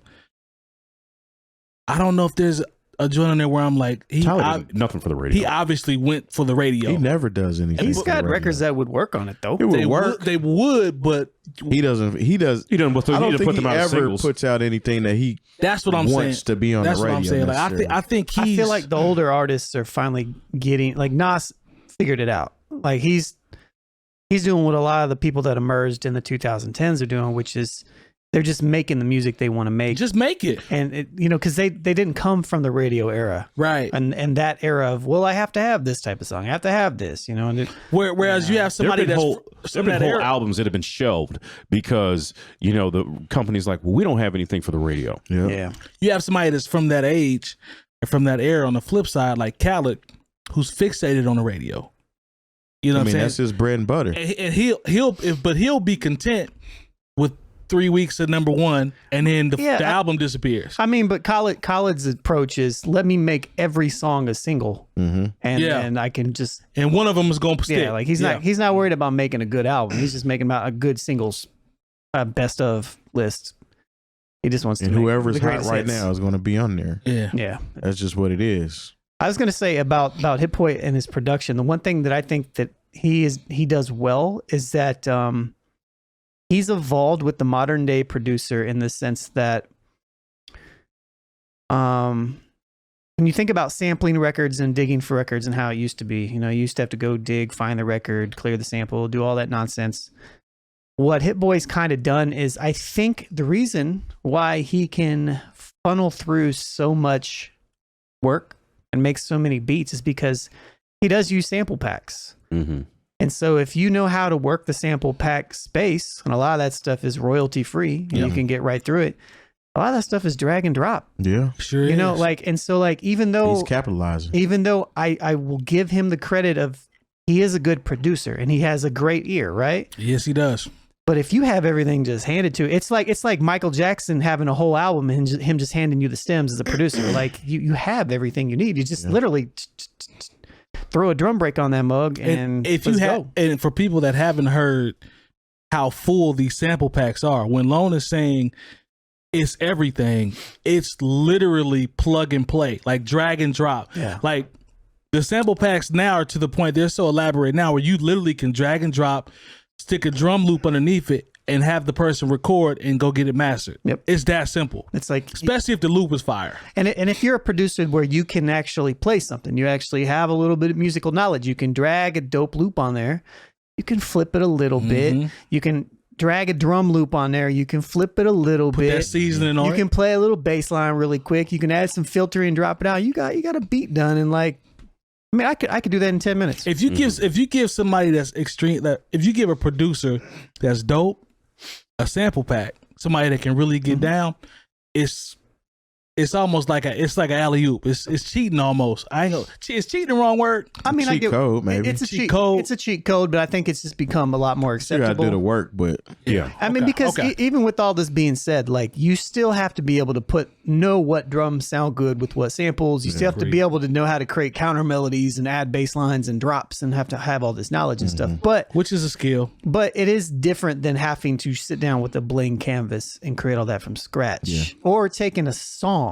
Speaker 2: I don't know if there's a joint on there where I'm like,
Speaker 1: nothing for the radio.
Speaker 2: He obviously went for the radio.
Speaker 4: He never does anything.
Speaker 3: He's got records that would work on it though.
Speaker 4: It would work.
Speaker 2: They would, but
Speaker 4: he doesn't. He doesn't.
Speaker 1: I don't think
Speaker 4: he ever puts out anything that he.
Speaker 2: That's what I'm
Speaker 4: wants
Speaker 2: saying.
Speaker 4: To be on
Speaker 2: That's
Speaker 4: the radio.
Speaker 2: That's what I'm saying. Like, I think
Speaker 3: I feel like the older artists are finally getting, like, Nas figured it out. Like he's doing what a lot of the people that emerged in the 2010s are doing, which is they're just making the music they want to make.
Speaker 2: Just make it.
Speaker 3: And because they didn't come from the radio era,
Speaker 2: right?
Speaker 3: And that era of, well, I have to have this type of song, I have to have this, And
Speaker 2: whereas you have somebody
Speaker 1: there have been whole albums that have been shelved because the company's like, well, we don't have anything for the radio.
Speaker 3: Yeah.
Speaker 2: You have somebody that's from that age and from that era. On the flip side, like Khaled, who's fixated on the radio. You know what I'm saying?
Speaker 4: That's his bread and butter.
Speaker 2: And he'll be content with 3 weeks of #1, and then the album disappears.
Speaker 3: I mean, but Khaled's approach is, let me make every song a single, and I can just,
Speaker 2: and one of them is going to stick.
Speaker 3: Yeah, like he's not worried about making a good album. He's just making about a good singles, best of list. He just wants to.
Speaker 4: And
Speaker 3: make
Speaker 4: whoever's
Speaker 3: the
Speaker 4: hot
Speaker 3: greatest
Speaker 4: right
Speaker 3: hits.
Speaker 4: now is going to be on there.
Speaker 2: Yeah.
Speaker 4: That's just what it is.
Speaker 3: I was going to say about Hit Boy and his production. The one thing that I think that he does well is that he's evolved with the modern day producer in the sense that when you think about sampling records and digging for records and how it used to be, you used to have to go dig, find the record, clear the sample, do all that nonsense. What Hit Boy's kind of done is, I think the reason why he can funnel through so much work and make so many beats is because he does use sample packs.
Speaker 1: Mm-hmm.
Speaker 3: And so if you know how to work the sample pack space, and a lot of that stuff is royalty free, you can get right through it. A lot of that stuff is drag and drop.
Speaker 4: Yeah,
Speaker 2: sure.
Speaker 3: And so even though
Speaker 4: he's capitalizing,
Speaker 3: even though I will give him the credit of he is a good producer and he has a great ear, right?
Speaker 2: Yes, he does.
Speaker 3: But if you have everything just handed to you, it's like Michael Jackson having a whole album and him just handing you the stems as a producer. Like you have everything you need. You just literally throw a drum break on that mug and
Speaker 2: if you have, and for people that haven't heard how full these sample packs are, when Lone is saying it's everything, it's literally plug and play, like drag and drop.
Speaker 3: Yeah.
Speaker 2: Like the sample packs now are to the point they're so elaborate now where you literally can drag and drop, stick a drum loop underneath it, and have the person record and go get it mastered.
Speaker 3: Yep.
Speaker 2: It's that simple.
Speaker 3: It's like,
Speaker 2: especially if the loop is fire.
Speaker 3: And if you're a producer where you can actually play something, you actually have a little bit of musical knowledge, you can drag a dope loop on there, you can flip it a little bit, you can drag a drum loop on there, you can flip it a little bit.
Speaker 2: Put that seasoning on it.
Speaker 3: You can play a little bass line really quick, you can add some filtering and drop it out. You got a beat done in like, I mean, I could do that in 10 minutes.
Speaker 2: If you give somebody that's extreme, if you give a producer that's dope a sample pack, somebody that can really get down, it's almost like it's like an alley oop. It's cheating almost. I ain't know. Is cheating the wrong word?
Speaker 3: I mean,
Speaker 4: cheat code, maybe.
Speaker 3: It's a cheat code. It's a cheat code, but I think it's just become a lot more acceptable.
Speaker 4: You gotta do the work, but
Speaker 1: yeah.
Speaker 3: I mean, because even with all this being said, like you still have to be able to know what drums sound good with what samples. You still have to be able to know how to create counter melodies and add bass lines and drops, and have to have all this knowledge and stuff. But
Speaker 2: which is a skill.
Speaker 3: But it is different than having to sit down with a blank canvas and create all that from scratch, or taking a song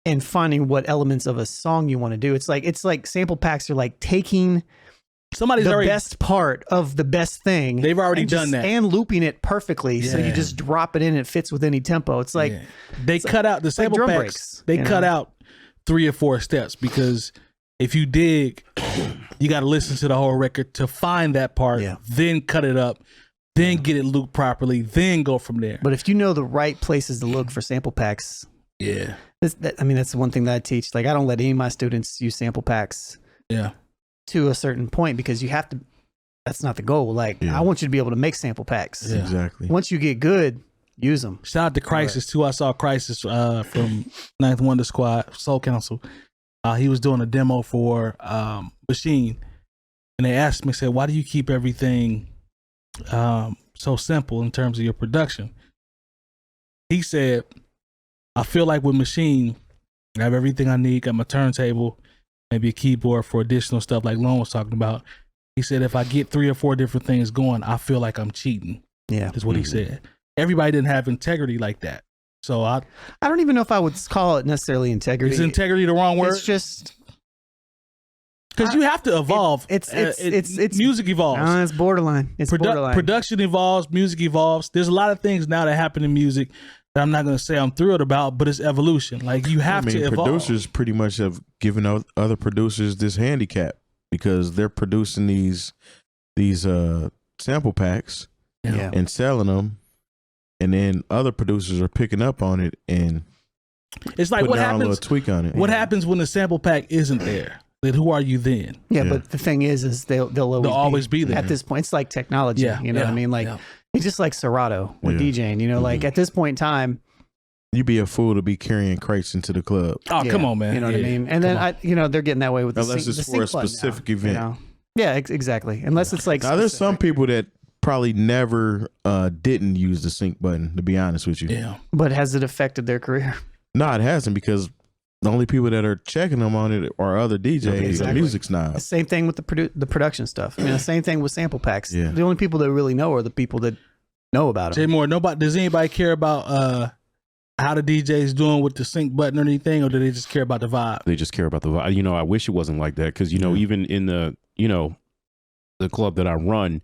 Speaker 3: and finding what elements of a song you want to do. It's like sample packs are like taking
Speaker 2: somebody's
Speaker 3: the
Speaker 2: already,
Speaker 3: best part of the best thing.
Speaker 2: They've already done that
Speaker 3: and looping it perfectly, so you just drop it in. It fits with any tempo. It's like
Speaker 2: they cut out the sample
Speaker 3: drum
Speaker 2: packs.
Speaker 3: breaks,
Speaker 2: They cut out 3 or 4 steps, because if you dig, you got to listen to the whole record to find that part. Then cut it up. Then get it looped properly. Then go from there.
Speaker 3: But if you know the right places to look for sample packs.
Speaker 2: Yeah.
Speaker 3: That's the one thing that I teach. Like, I don't let any of my students use sample packs to a certain point, because you have to, that's not the goal. Like, I want you to be able to make sample packs.
Speaker 4: Yeah. Exactly.
Speaker 3: Once you get good, use them.
Speaker 2: Shout out to Crisis too. I saw Crisis from Ninth Wonder Squad, Soul Council. He was doing a demo for Machine, and they asked me, said, why do you keep everything so simple in terms of your production? He said, I feel like with Machine, I have everything I need. Got my turntable, maybe a keyboard for additional stuff like Lone was talking about. He said, if I get 3 or 4 different things going, I feel like I'm cheating.
Speaker 3: Yeah.
Speaker 2: Is what he said. Everybody didn't have integrity like that. So I
Speaker 3: don't even know if I would call it necessarily integrity.
Speaker 2: Is integrity the wrong word?
Speaker 3: It's just,
Speaker 2: because you have to evolve.
Speaker 3: It's
Speaker 2: music evolves.
Speaker 3: It's borderline. It's borderline.
Speaker 2: Production evolves. Music evolves. There's a lot of things now that happen in music that I'm not going to say I'm thrilled about, but it's evolution. Like, you have to evolve.
Speaker 4: Producers pretty much have given other producers this handicap, because they're producing these sample packs and selling them, and then other producers are picking up on it and
Speaker 2: it's like, what
Speaker 4: putting
Speaker 2: happens?
Speaker 4: a little tweak on it.
Speaker 2: What happens when the sample pack isn't there? Then who are you then?
Speaker 3: Yeah, but the thing is they'll always be there. At this point, it's like technology. You know what I mean? Like, it's just like Serato with DJing. You know, like at this point in time,
Speaker 4: you'd be a fool to be carrying crates into the club.
Speaker 2: Oh, come on, man.
Speaker 3: You know what I mean? And then they're getting that way with
Speaker 4: unless it's for a specific event.
Speaker 3: You know? Yeah, exactly. Unless it's like
Speaker 4: now, there's some people that probably never didn't use the sync button, to be honest with you.
Speaker 2: Yeah.
Speaker 3: But has it affected their career?
Speaker 4: No, it hasn't, because the only people that are checking them on it are other DJs and music snobs.
Speaker 3: The same thing with the production stuff. I mean, the same thing with sample packs.
Speaker 4: Yeah.
Speaker 3: The only people that really know are the people that know about
Speaker 2: Jay
Speaker 3: them.
Speaker 2: Moore, does anybody care about how the DJ's doing with the sync button or anything, or do they just care about the vibe?
Speaker 1: They just care about the vibe. You know, I wish it wasn't like that, because, you know, even in the club that I run,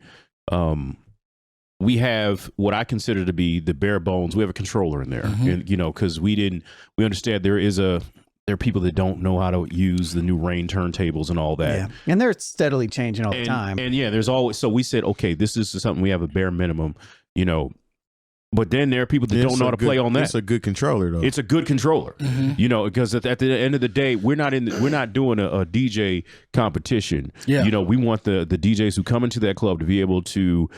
Speaker 1: we have what I consider to be the bare bones. We have a controller in there, and, you know, because we understand there is a there are people that don't know how to use the new Rain turntables and all that.
Speaker 3: Yeah. And they're steadily changing all the time.
Speaker 1: And yeah, there's always, so we said, okay, this is something we have a bare minimum, you know, but then there are people that don't know how to play on that.
Speaker 4: It's a good controller though.
Speaker 1: It's a good controller, you know, because at the end of the day, we're not doing a DJ competition.
Speaker 2: Yeah.
Speaker 1: You know, we want the DJs who come into that club to be able to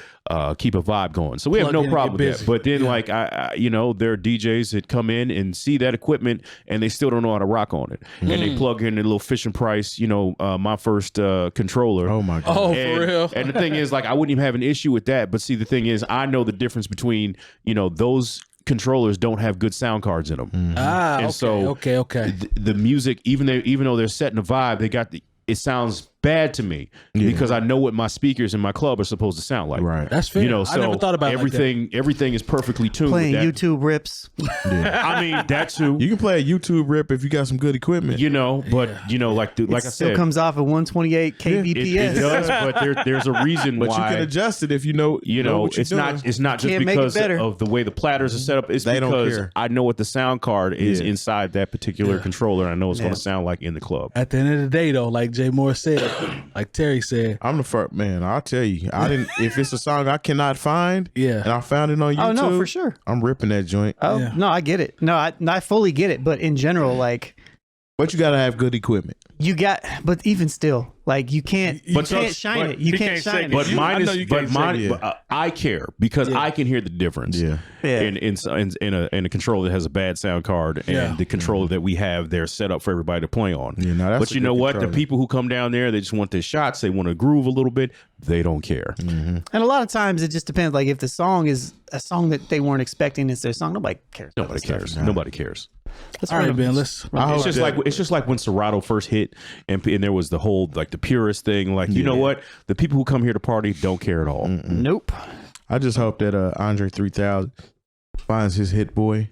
Speaker 1: keep a vibe going. So we have no problem with that. But then like I you know, there are DJs that come in and see that equipment and they still don't know how to rock on it. And they plug in a little Fisher Price, you know, my first controller.
Speaker 4: Oh my God.
Speaker 2: Oh, for real.
Speaker 1: And the thing is, like, I wouldn't even have an issue with that. But see, the thing is, I know the difference between, you know, those controllers don't have good sound cards in them.
Speaker 2: Ah,
Speaker 1: and
Speaker 2: okay,
Speaker 1: so
Speaker 2: okay.
Speaker 1: The music, even though they're setting a vibe, it sounds bad to me because I know what my speakers in my club are supposed to sound like.
Speaker 4: Right.
Speaker 2: That's fair.
Speaker 1: You know, so
Speaker 2: I never thought about
Speaker 1: everything is perfectly tuned.
Speaker 3: Playing
Speaker 1: with that.
Speaker 3: YouTube rips.
Speaker 1: I mean, that too.
Speaker 4: You can play a YouTube rip if you got some good equipment.
Speaker 1: You know, but you know, like I
Speaker 3: Still
Speaker 1: said,
Speaker 3: comes off at 128 kbps.
Speaker 1: it does, but there's a reason
Speaker 4: but
Speaker 1: why.
Speaker 4: you can adjust it if you know.
Speaker 1: You know,
Speaker 4: what you're
Speaker 1: it's
Speaker 4: doing.
Speaker 1: not just
Speaker 3: Can't make it
Speaker 1: because
Speaker 3: better.
Speaker 1: of the way the platters are set up. It's
Speaker 4: They don't
Speaker 1: because
Speaker 4: care.
Speaker 1: I know what the sound card is
Speaker 4: Yeah.
Speaker 1: inside that particular controller. And I know it's going to sound like in the club.
Speaker 2: At the end of the day, though, like Jay Moore said, like Terry said,
Speaker 4: I'm the first man. I'll tell you. I didn't. If it's a song I cannot find,
Speaker 2: Yeah.
Speaker 4: and I found it on YouTube,
Speaker 3: Oh, no, for sure.
Speaker 4: I'm ripping that joint.
Speaker 3: Oh,
Speaker 2: Yeah.
Speaker 3: no, I get it. No, I fully get it. But in general, like,
Speaker 4: But you gotta have good equipment.
Speaker 3: but even still, like, you can't shine it. You can't shine it.
Speaker 1: But mine
Speaker 4: I know
Speaker 1: is,
Speaker 4: you
Speaker 1: but
Speaker 4: can't
Speaker 1: mine,
Speaker 4: say,
Speaker 1: but, I care because I can hear the difference.
Speaker 4: Yeah.
Speaker 3: Yeah.
Speaker 1: In a controller that has a bad sound card and
Speaker 2: Yeah.
Speaker 1: the controller that we have there set up for everybody to play on.
Speaker 4: Yeah, no, that's
Speaker 1: but
Speaker 4: a
Speaker 1: you
Speaker 4: good
Speaker 1: know what?
Speaker 4: controller.
Speaker 1: The people who come down there, they just want their shots. They want to groove a little bit. They don't care.
Speaker 3: And a lot of times it just depends. Like, if the song is a song that they weren't expecting, it's their song. Nobody cares. about
Speaker 1: Nobody
Speaker 3: that stuff.
Speaker 1: cares. Nobody cares.
Speaker 3: That's
Speaker 2: all right,
Speaker 3: random.
Speaker 2: Ben, let's.
Speaker 1: It's just like when Serato first hit, and there was the whole like the purist thing. Like, you know what? The people who come here to party don't care at all.
Speaker 3: Nope.
Speaker 4: I just hope that Andre 3000 finds his hit boy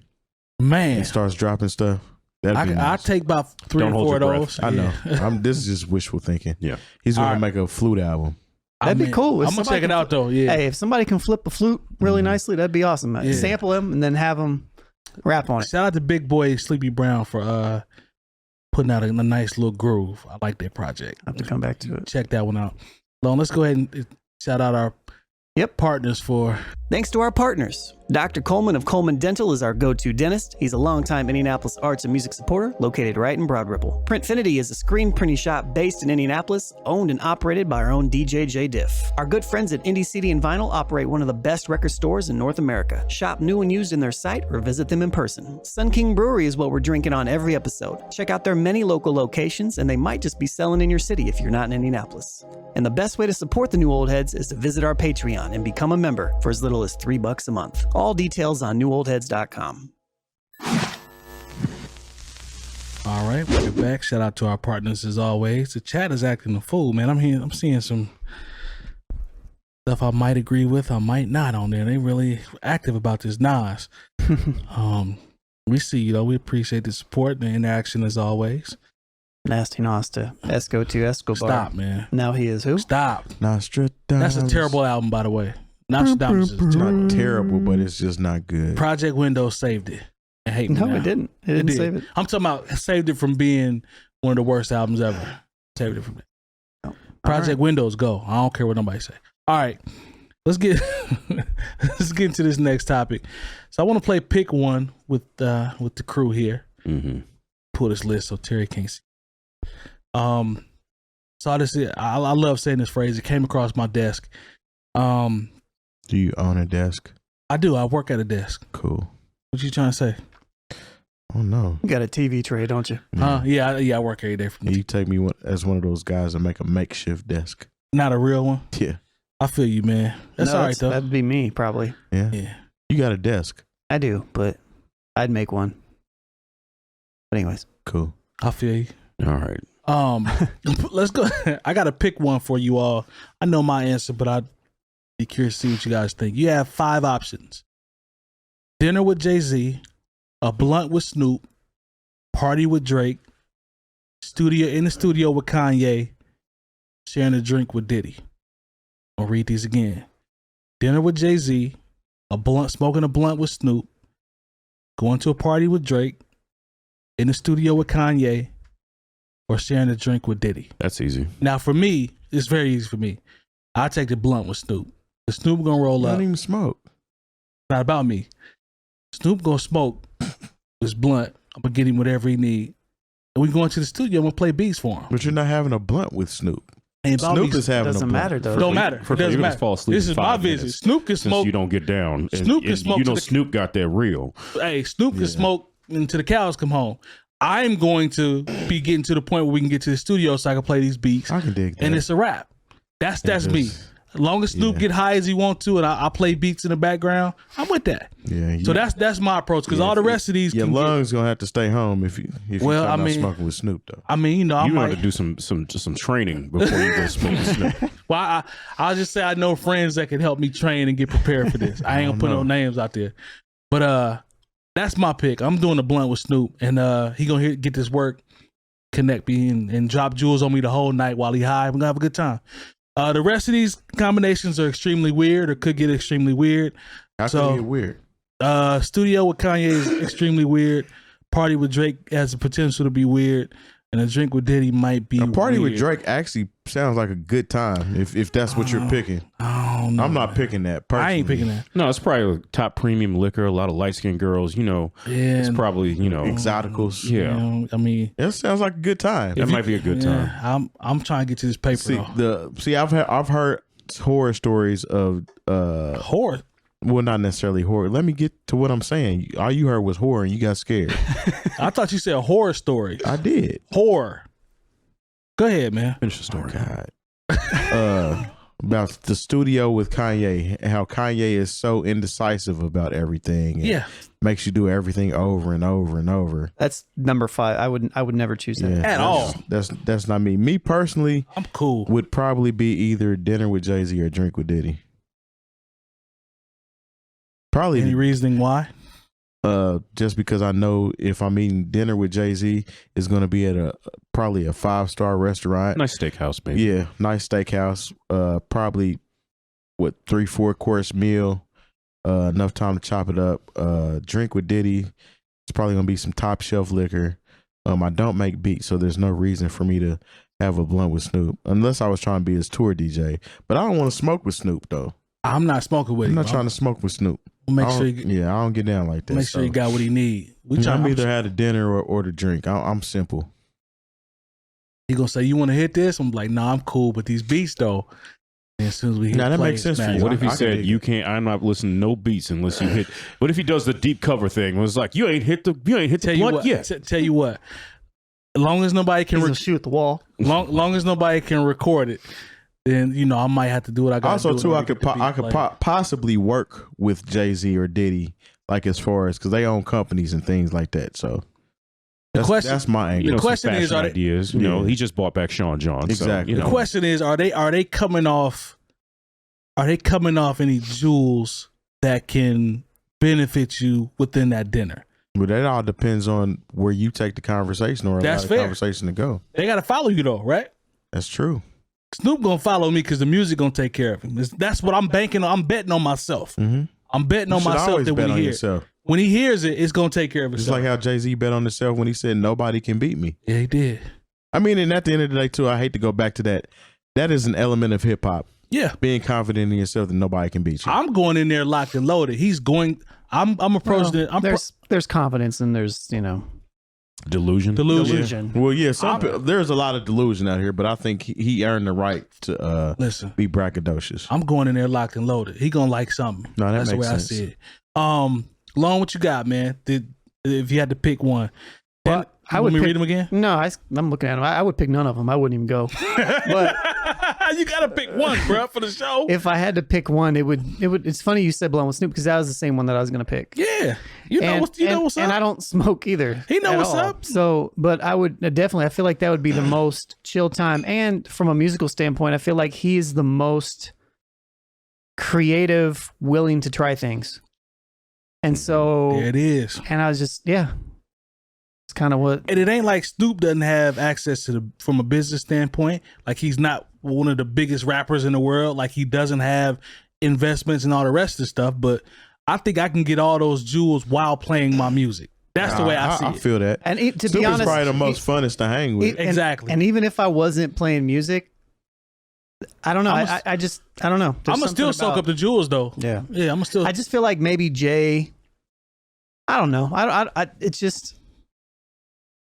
Speaker 2: Man,
Speaker 4: and starts dropping stuff. That'd be
Speaker 2: I'll
Speaker 4: nice.
Speaker 2: take about 3
Speaker 1: Don't
Speaker 2: or
Speaker 1: hold
Speaker 2: 4 of
Speaker 1: your
Speaker 2: those.
Speaker 4: I know.
Speaker 2: Yeah.
Speaker 4: This is just wishful thinking.
Speaker 1: Yeah.
Speaker 4: He's gonna
Speaker 2: All right.
Speaker 4: make a flute album.
Speaker 3: That'd be cool. If
Speaker 2: I'm gonna
Speaker 3: somebody
Speaker 2: check it
Speaker 3: can
Speaker 2: out though. Yeah.
Speaker 3: Hey, if somebody can flip a flute really nicely, that'd be awesome.
Speaker 2: Yeah.
Speaker 3: Sample him and then have him rap on it.
Speaker 2: Shout out to Big Boy Sleepy Brown for putting out a nice little groove. I like that project.
Speaker 3: I have to come back to it.
Speaker 2: Check that one out. Lon, let's go ahead and shout out our partners for.
Speaker 3: Thanks to our partners. Dr. Coleman of Coleman Dental is our go-to dentist. He's a longtime Indianapolis arts and music supporter located right in Broad Ripple. Printfinity is a screen printing shop based in Indianapolis, owned and operated by our own DJ Jay Diff. Our good friends at Indie CD and Vinyl operate one of the best record stores in North America. Shop new and used in their site or visit them in person. Sun King Brewery is what we're drinking on every episode. Check out their many local locations, and they might just be selling in your city if you're not in Indianapolis. And the best way to support the New Old Heads is to visit our Patreon and become a member for as little as $3 a month. All details on newoldheads.com.
Speaker 2: All right, we're back. Shout out to our partners as always. The chat is acting a fool, man. I'm seeing some stuff I might agree with, I might not on there. They really active about this Nas. We see, we appreciate the support and the interaction as always.
Speaker 3: Nasty Nas to 𝗀𝗄 𝗢𝗋.
Speaker 2: Stop, man.
Speaker 3: Now he is who?
Speaker 2: Stop.
Speaker 4: Nostradamus.
Speaker 2: That's a terrible album, by the way. Nostradamus is
Speaker 4: It's
Speaker 2: terrible.
Speaker 4: not terrible, but it's just not good.
Speaker 2: Project Windows saved it. I hate me
Speaker 3: No,
Speaker 2: now.
Speaker 3: it didn't. It didn't
Speaker 2: did.
Speaker 3: save it.
Speaker 2: I'm talking about saved it from being one of the worst albums ever. Saved it from that.
Speaker 3: Oh,
Speaker 2: Project Windows, go. I don't care what nobody say. All right, let's get into this next topic. So I want to play pick one with the crew here.
Speaker 1: Mm-hmm.
Speaker 2: Pull this list so Terry can't see. So I love saying this phrase. It came across my desk.
Speaker 4: Do you own a desk?
Speaker 2: I do. I work at a desk.
Speaker 4: Cool.
Speaker 2: What you trying to say?
Speaker 4: Oh no.
Speaker 3: You got a TV tray, don't you?
Speaker 2: Yeah, I work every day from
Speaker 4: You take me as one of those guys that make a makeshift desk.
Speaker 2: Not a real one.
Speaker 4: Yeah.
Speaker 2: I feel you, man. That's all right though.
Speaker 3: That'd be me, probably.
Speaker 4: Yeah.
Speaker 2: Yeah.
Speaker 4: You got a desk.
Speaker 3: I do, but I'd make one. But anyways.
Speaker 4: Cool.
Speaker 2: I feel you.
Speaker 1: All right.
Speaker 2: Let's go. I got to pick one for you all. I know my answer, but I'd be curious to see what you guys think. You have 5 options: dinner with Jay-Z, a blunt with Snoop, party with Drake, in the studio with Kanye, sharing a drink with Diddy. I'll read these again: dinner with Jay-Z, smoking a blunt with Snoop, going to a party with Drake, in the studio with Kanye or sharing a drink with Diddy?
Speaker 1: That's easy.
Speaker 2: Now, for me, it's very easy for me. I take the blunt with Snoop. The Snoop gonna roll
Speaker 4: I
Speaker 2: up.
Speaker 4: don't even smoke.
Speaker 2: Not about me. Snoop gonna smoke this blunt. I'm gonna get him whatever he need. And we going to the studio. I'm gonna play beats for him.
Speaker 4: But you're not having a blunt with Snoop.
Speaker 2: Ain't about
Speaker 4: Snoop
Speaker 2: me.
Speaker 4: is having
Speaker 3: Doesn't
Speaker 4: a blunt.
Speaker 3: matter though.
Speaker 2: Don't matter.
Speaker 1: First of all,
Speaker 2: Doesn't
Speaker 1: you're gonna
Speaker 2: matter.
Speaker 1: fall asleep
Speaker 2: This
Speaker 1: in
Speaker 2: is my
Speaker 1: 5
Speaker 2: visit.
Speaker 1: minutes
Speaker 2: Snoop can
Speaker 1: since
Speaker 2: smoke.
Speaker 1: you don't get down.
Speaker 2: Snoop can smoke
Speaker 1: You
Speaker 2: to
Speaker 1: know
Speaker 2: the-
Speaker 1: Snoop got that real.
Speaker 2: Hey, Snoop can smoke until the cows come home. I'm going to be getting to the point where we can get to the studio so I can play these beats,
Speaker 4: I can dig that.
Speaker 2: and it's a wrap. That's
Speaker 4: It
Speaker 2: me.
Speaker 4: is.
Speaker 2: As long as Snoop get high as he want to, and I play beats in the background, I'm with that.
Speaker 4: Yeah.
Speaker 2: So that's my approach. Because all the rest of these,
Speaker 4: your
Speaker 2: can get-
Speaker 4: lungs gonna have to stay home if you
Speaker 2: Well,
Speaker 4: talking
Speaker 2: I
Speaker 4: about
Speaker 2: mean-
Speaker 4: smoking with Snoop though.
Speaker 2: I mean, I
Speaker 1: You
Speaker 2: might.
Speaker 1: have to do some training before you go smoke with Snoop.
Speaker 2: Well, I'll just say I know friends that can help me train and get prepared for this. I ain't gonna put no names out there, but that's my pick. I'm doing a blunt with Snoop, and he gonna get this work, connect me, and drop jewels on me the whole night while he high. We're gonna have a good time. The rest of these combinations are extremely weird, or could get extremely weird.
Speaker 4: How
Speaker 2: So-
Speaker 4: can it get weird?
Speaker 2: Studio with Kanye is extremely weird. Party with Drake has the potential to be weird, and a drink with Diddy might be
Speaker 4: A party with
Speaker 2: weird.
Speaker 4: Drake actually sounds like a good time if that's what you're picking.
Speaker 2: I don't know,
Speaker 4: I'm not
Speaker 2: man.
Speaker 4: picking that.
Speaker 2: I ain't
Speaker 4: personally.
Speaker 2: picking that.
Speaker 1: No, it's probably top premium liquor. A lot of light skinned girls. You know,
Speaker 2: Yeah,
Speaker 1: it's probably
Speaker 4: Exoticals.
Speaker 2: you
Speaker 1: yeah.
Speaker 2: know, I mean,
Speaker 4: That sounds like a good time.
Speaker 1: That might be a good time.
Speaker 2: I'm trying to get to this paper
Speaker 4: See,
Speaker 2: though.
Speaker 4: I've heard horror stories of
Speaker 2: Horror.
Speaker 4: well, not necessarily horror. Let me get to what I'm saying. All you heard was horror and you got scared.
Speaker 2: I thought you said horror story.
Speaker 4: I did.
Speaker 2: Horror. Go ahead, man.
Speaker 1: Finish the story.
Speaker 4: God. About the studio with Kanye, how Kanye is so indecisive about everything. And
Speaker 2: Yeah.
Speaker 4: makes you do everything over and over and over.
Speaker 3: That's number 5. I would never choose that.
Speaker 4: Yeah,
Speaker 2: At all.
Speaker 4: That's not me. Me personally
Speaker 2: I'm cool.
Speaker 4: would probably be either dinner with Jay-Z or drink with Diddy. Probably
Speaker 2: Any reasoning why?
Speaker 4: just because I know if I'm eating dinner with Jay-Z, it's going to be at probably a 5-star restaurant.
Speaker 1: Nice steakhouse, maybe.
Speaker 4: Yeah, nice steakhouse. Probably 3-4 course meal. Enough time to chop it up. Drink with Diddy. It's probably gonna be some top shelf liquor. I don't make beats, so there's no reason for me to have a blunt with Snoop unless I was trying to be his tour DJ. But I don't want to smoke with Snoop though.
Speaker 2: I'm not smoking with
Speaker 4: I'm
Speaker 2: him.
Speaker 4: not trying to smoke with Snoop.
Speaker 2: Make
Speaker 4: I
Speaker 2: sure
Speaker 4: don't-
Speaker 2: you,
Speaker 4: I don't get down like that.
Speaker 2: make sure you got what he need.
Speaker 4: I'm either had a dinner or the drink. I'm simple.
Speaker 2: He gonna say, "You want to hit this?" I'm like, "Nah, I'm cool." But these beats though, and as soon as we hit
Speaker 4: Nah, that
Speaker 2: play,
Speaker 4: makes sense for
Speaker 2: smash.
Speaker 4: you.
Speaker 1: What if he
Speaker 4: I can
Speaker 1: said
Speaker 4: dig
Speaker 1: you
Speaker 4: it.
Speaker 1: can't? I'm not listening to no beats unless you hit. What if he does the deep cover thing? It was like you ain't hit the
Speaker 2: Tell you
Speaker 1: blunt
Speaker 2: what,
Speaker 1: yet.
Speaker 2: tell you what. As long as nobody can
Speaker 3: He's a shoot at the wall.
Speaker 2: long as nobody can record it, then I might have to do what I got.
Speaker 4: Also,
Speaker 2: do
Speaker 4: too,
Speaker 2: in
Speaker 4: I
Speaker 2: order to
Speaker 4: could
Speaker 2: get the beat played.
Speaker 4: possibly work with Jay-Z or Diddy, like as far as because they own companies and things like that. So that's my angle.
Speaker 1: You know,
Speaker 2: The question
Speaker 1: some
Speaker 2: is,
Speaker 1: fashion
Speaker 2: are they-
Speaker 1: ideas. You know,
Speaker 4: Yeah.
Speaker 1: he just bought back Sean John.
Speaker 4: Exactly.
Speaker 1: So, you
Speaker 2: The
Speaker 1: know,
Speaker 2: question is, are they coming off? Are they coming off any jewels that can benefit you within that dinner?
Speaker 4: But that all depends on where you take the conversation or
Speaker 2: That's
Speaker 4: allow the
Speaker 2: fair.
Speaker 4: conversation to go.
Speaker 2: They got to follow you though, right?
Speaker 4: That's true.
Speaker 2: Snoop gonna follow me because the music gonna take care of him. That's what I'm banking on. I'm betting on myself.
Speaker 4: Mm-hmm.
Speaker 2: I'm betting on
Speaker 4: You should
Speaker 2: myself
Speaker 4: always
Speaker 2: that
Speaker 4: bet
Speaker 2: when
Speaker 4: on
Speaker 2: he hears
Speaker 4: yourself.
Speaker 2: when he hears it, it's gonna take care of
Speaker 4: It's
Speaker 2: itself.
Speaker 4: like how Jay-Z bet on himself when he said nobody can beat me.
Speaker 2: Yeah, he did.
Speaker 4: I mean, and at the end of the day, too, I hate to go back to that. That is an element of hip hop.
Speaker 2: Yeah,
Speaker 4: Being confident in yourself that nobody can beat you.
Speaker 2: I'm going in there locked and loaded. He's going. I'm approaching it.
Speaker 3: There's confidence and there's
Speaker 1: delusion.
Speaker 3: delusion.
Speaker 4: Well, yeah, there's a lot of delusion out here, but I think he earned the right to
Speaker 2: Listen,
Speaker 4: be braggadocious.
Speaker 2: I'm going in there locked and loaded. He gonna like something.
Speaker 4: No, that
Speaker 2: That's the
Speaker 4: makes
Speaker 2: way
Speaker 4: sense.
Speaker 2: I see it. Long, what you got, man? If you had to pick one,
Speaker 3: Well,
Speaker 2: and,
Speaker 3: I would
Speaker 2: let me
Speaker 3: pick-
Speaker 2: read them again.
Speaker 3: No, I'm looking at them. I would pick none of them. I wouldn't even go. But
Speaker 2: You gotta pick one, bro, for the show.
Speaker 3: if I had to pick one, it would. It's funny you said Blunt with Snoop because that was the same one that I was gonna pick.
Speaker 2: Yeah, you know what's up.
Speaker 3: And I don't smoke either.
Speaker 2: He know
Speaker 3: at
Speaker 2: what's
Speaker 3: all.
Speaker 2: up.
Speaker 3: So, but I would definitely. I feel like that would be the most chill time. And from a musical standpoint, I feel like he is the most creative, willing to try things. And so,
Speaker 2: There it is.
Speaker 3: and I was just, it's kind of what.
Speaker 2: And it ain't like Snoop doesn't have access to from a business standpoint. Like he's not one of the biggest rappers in the world. Like he doesn't have investments and all the rest of the stuff. But I think I can get all those jewels while playing my music. That's the way I see it.
Speaker 4: I feel that.
Speaker 3: And to
Speaker 4: Snoop
Speaker 3: be honest,
Speaker 4: is probably the most funnest to hang with.
Speaker 2: Exactly.
Speaker 3: And even if I wasn't playing music, I don't know. I don't know.
Speaker 2: I'm gonna still soak up the jewels though.
Speaker 3: Yeah.
Speaker 2: Yeah. I'm gonna still.
Speaker 3: I just feel like maybe Jay. I don't know. It's just.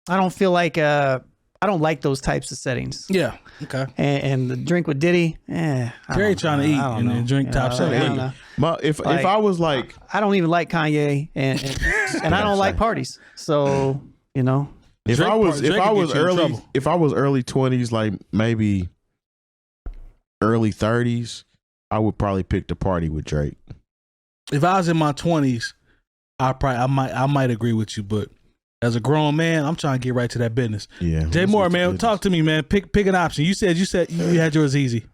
Speaker 3: I don't feel like I don't like those types of settings.
Speaker 2: Yeah. Okay.
Speaker 3: And the drink with Diddy.
Speaker 2: Jerry trying to eat and drink top shelf.
Speaker 4: If I was like,
Speaker 3: I don't even like Kanye and I don't like parties. So
Speaker 4: if I was early 20s, like maybe early 30s, I would probably pick the party with Drake.
Speaker 2: If I was in my 20s, I might agree with you, but as a grown man, I'm trying to get right to that business.
Speaker 4: Yeah.
Speaker 2: Jay Moore, man, talk to me, man. Pick an option. You said you had yours easy.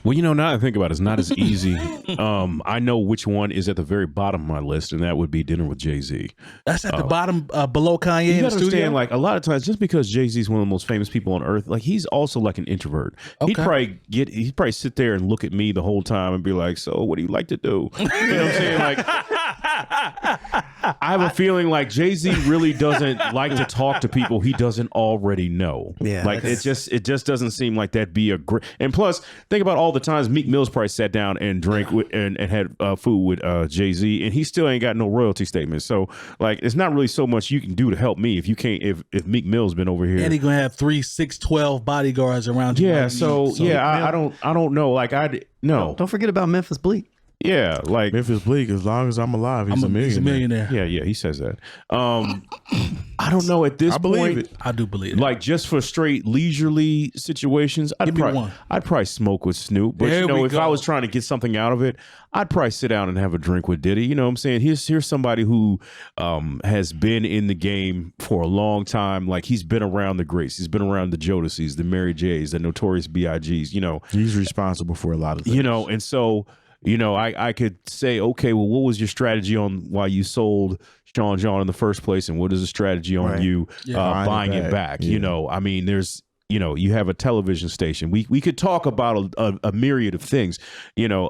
Speaker 1: Well, now that I think about it, it's not as easy. I know which one is at the very bottom of my list, and that would be Dinner with Jay-Z.
Speaker 2: That's at the bottom, below Kanye in the studio.
Speaker 1: Understand, like a lot of times, just because Jay-Z is one of the most famous people on earth, like he's also like an introvert.
Speaker 2: Okay.
Speaker 1: He'd probably sit there and look at me the whole time and be like, "So, what do you like to do?" You know what I'm saying? Like, I have a feeling like Jay-Z really doesn't like to talk to people he doesn't already know.
Speaker 3: Yeah,
Speaker 1: like it just doesn't seem like that'd be a great. And plus, think about all the times Meek Mill's probably sat down and drank with and had food with Jay-Z, and he still ain't got no royalty statement. So like, it's not really so much you can do to help me if you can't. If Meek Mill's been over here,
Speaker 2: and he gonna have 3, 6, 12 bodyguards around you.
Speaker 1: Yeah. So I don't know. Like no.
Speaker 3: Don't forget about Memphis Bleak.
Speaker 1: Yeah, like
Speaker 4: Memphis Bleak. As long as I'm alive, he's a millionaire.
Speaker 2: He's a millionaire.
Speaker 1: Yeah, he says that. I don't know at this
Speaker 4: I believe
Speaker 1: point.
Speaker 4: it.
Speaker 2: I do believe it.
Speaker 1: Like just for straight leisurely situations, I'd probably smoke with Snoop. But if I was trying to get something out of it, I'd probably sit down and have a drink with Diddy. You know what I'm saying? Here's somebody who has been in the game for a long time. Like he's been around the greats. He's been around the Jodeci's, the Mary J's, the Notorious B.I.G.'s.
Speaker 4: He's responsible for a lot of things.
Speaker 1: And so. I could say, okay, well, what was your strategy on why you sold Sean John in the first place, and what is the strategy on you buying it back?
Speaker 4: Yeah.
Speaker 1: I mean, there's, you have a television station. We could talk about a myriad of things.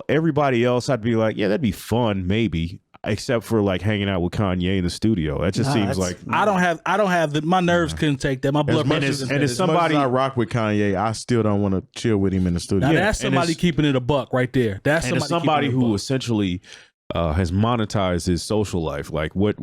Speaker 1: Everybody else, I'd be like, yeah, that'd be fun, maybe. Except for like hanging out with Kanye in the studio. That just seems like
Speaker 2: I don't have my nerves couldn't take that. My blood pressure.
Speaker 1: And as somebody
Speaker 4: I rock with Kanye, I still don't want to chill with him in the studio.
Speaker 2: Now that's somebody keeping it a buck right there. That's
Speaker 1: somebody who essentially has monetized his social life. Like what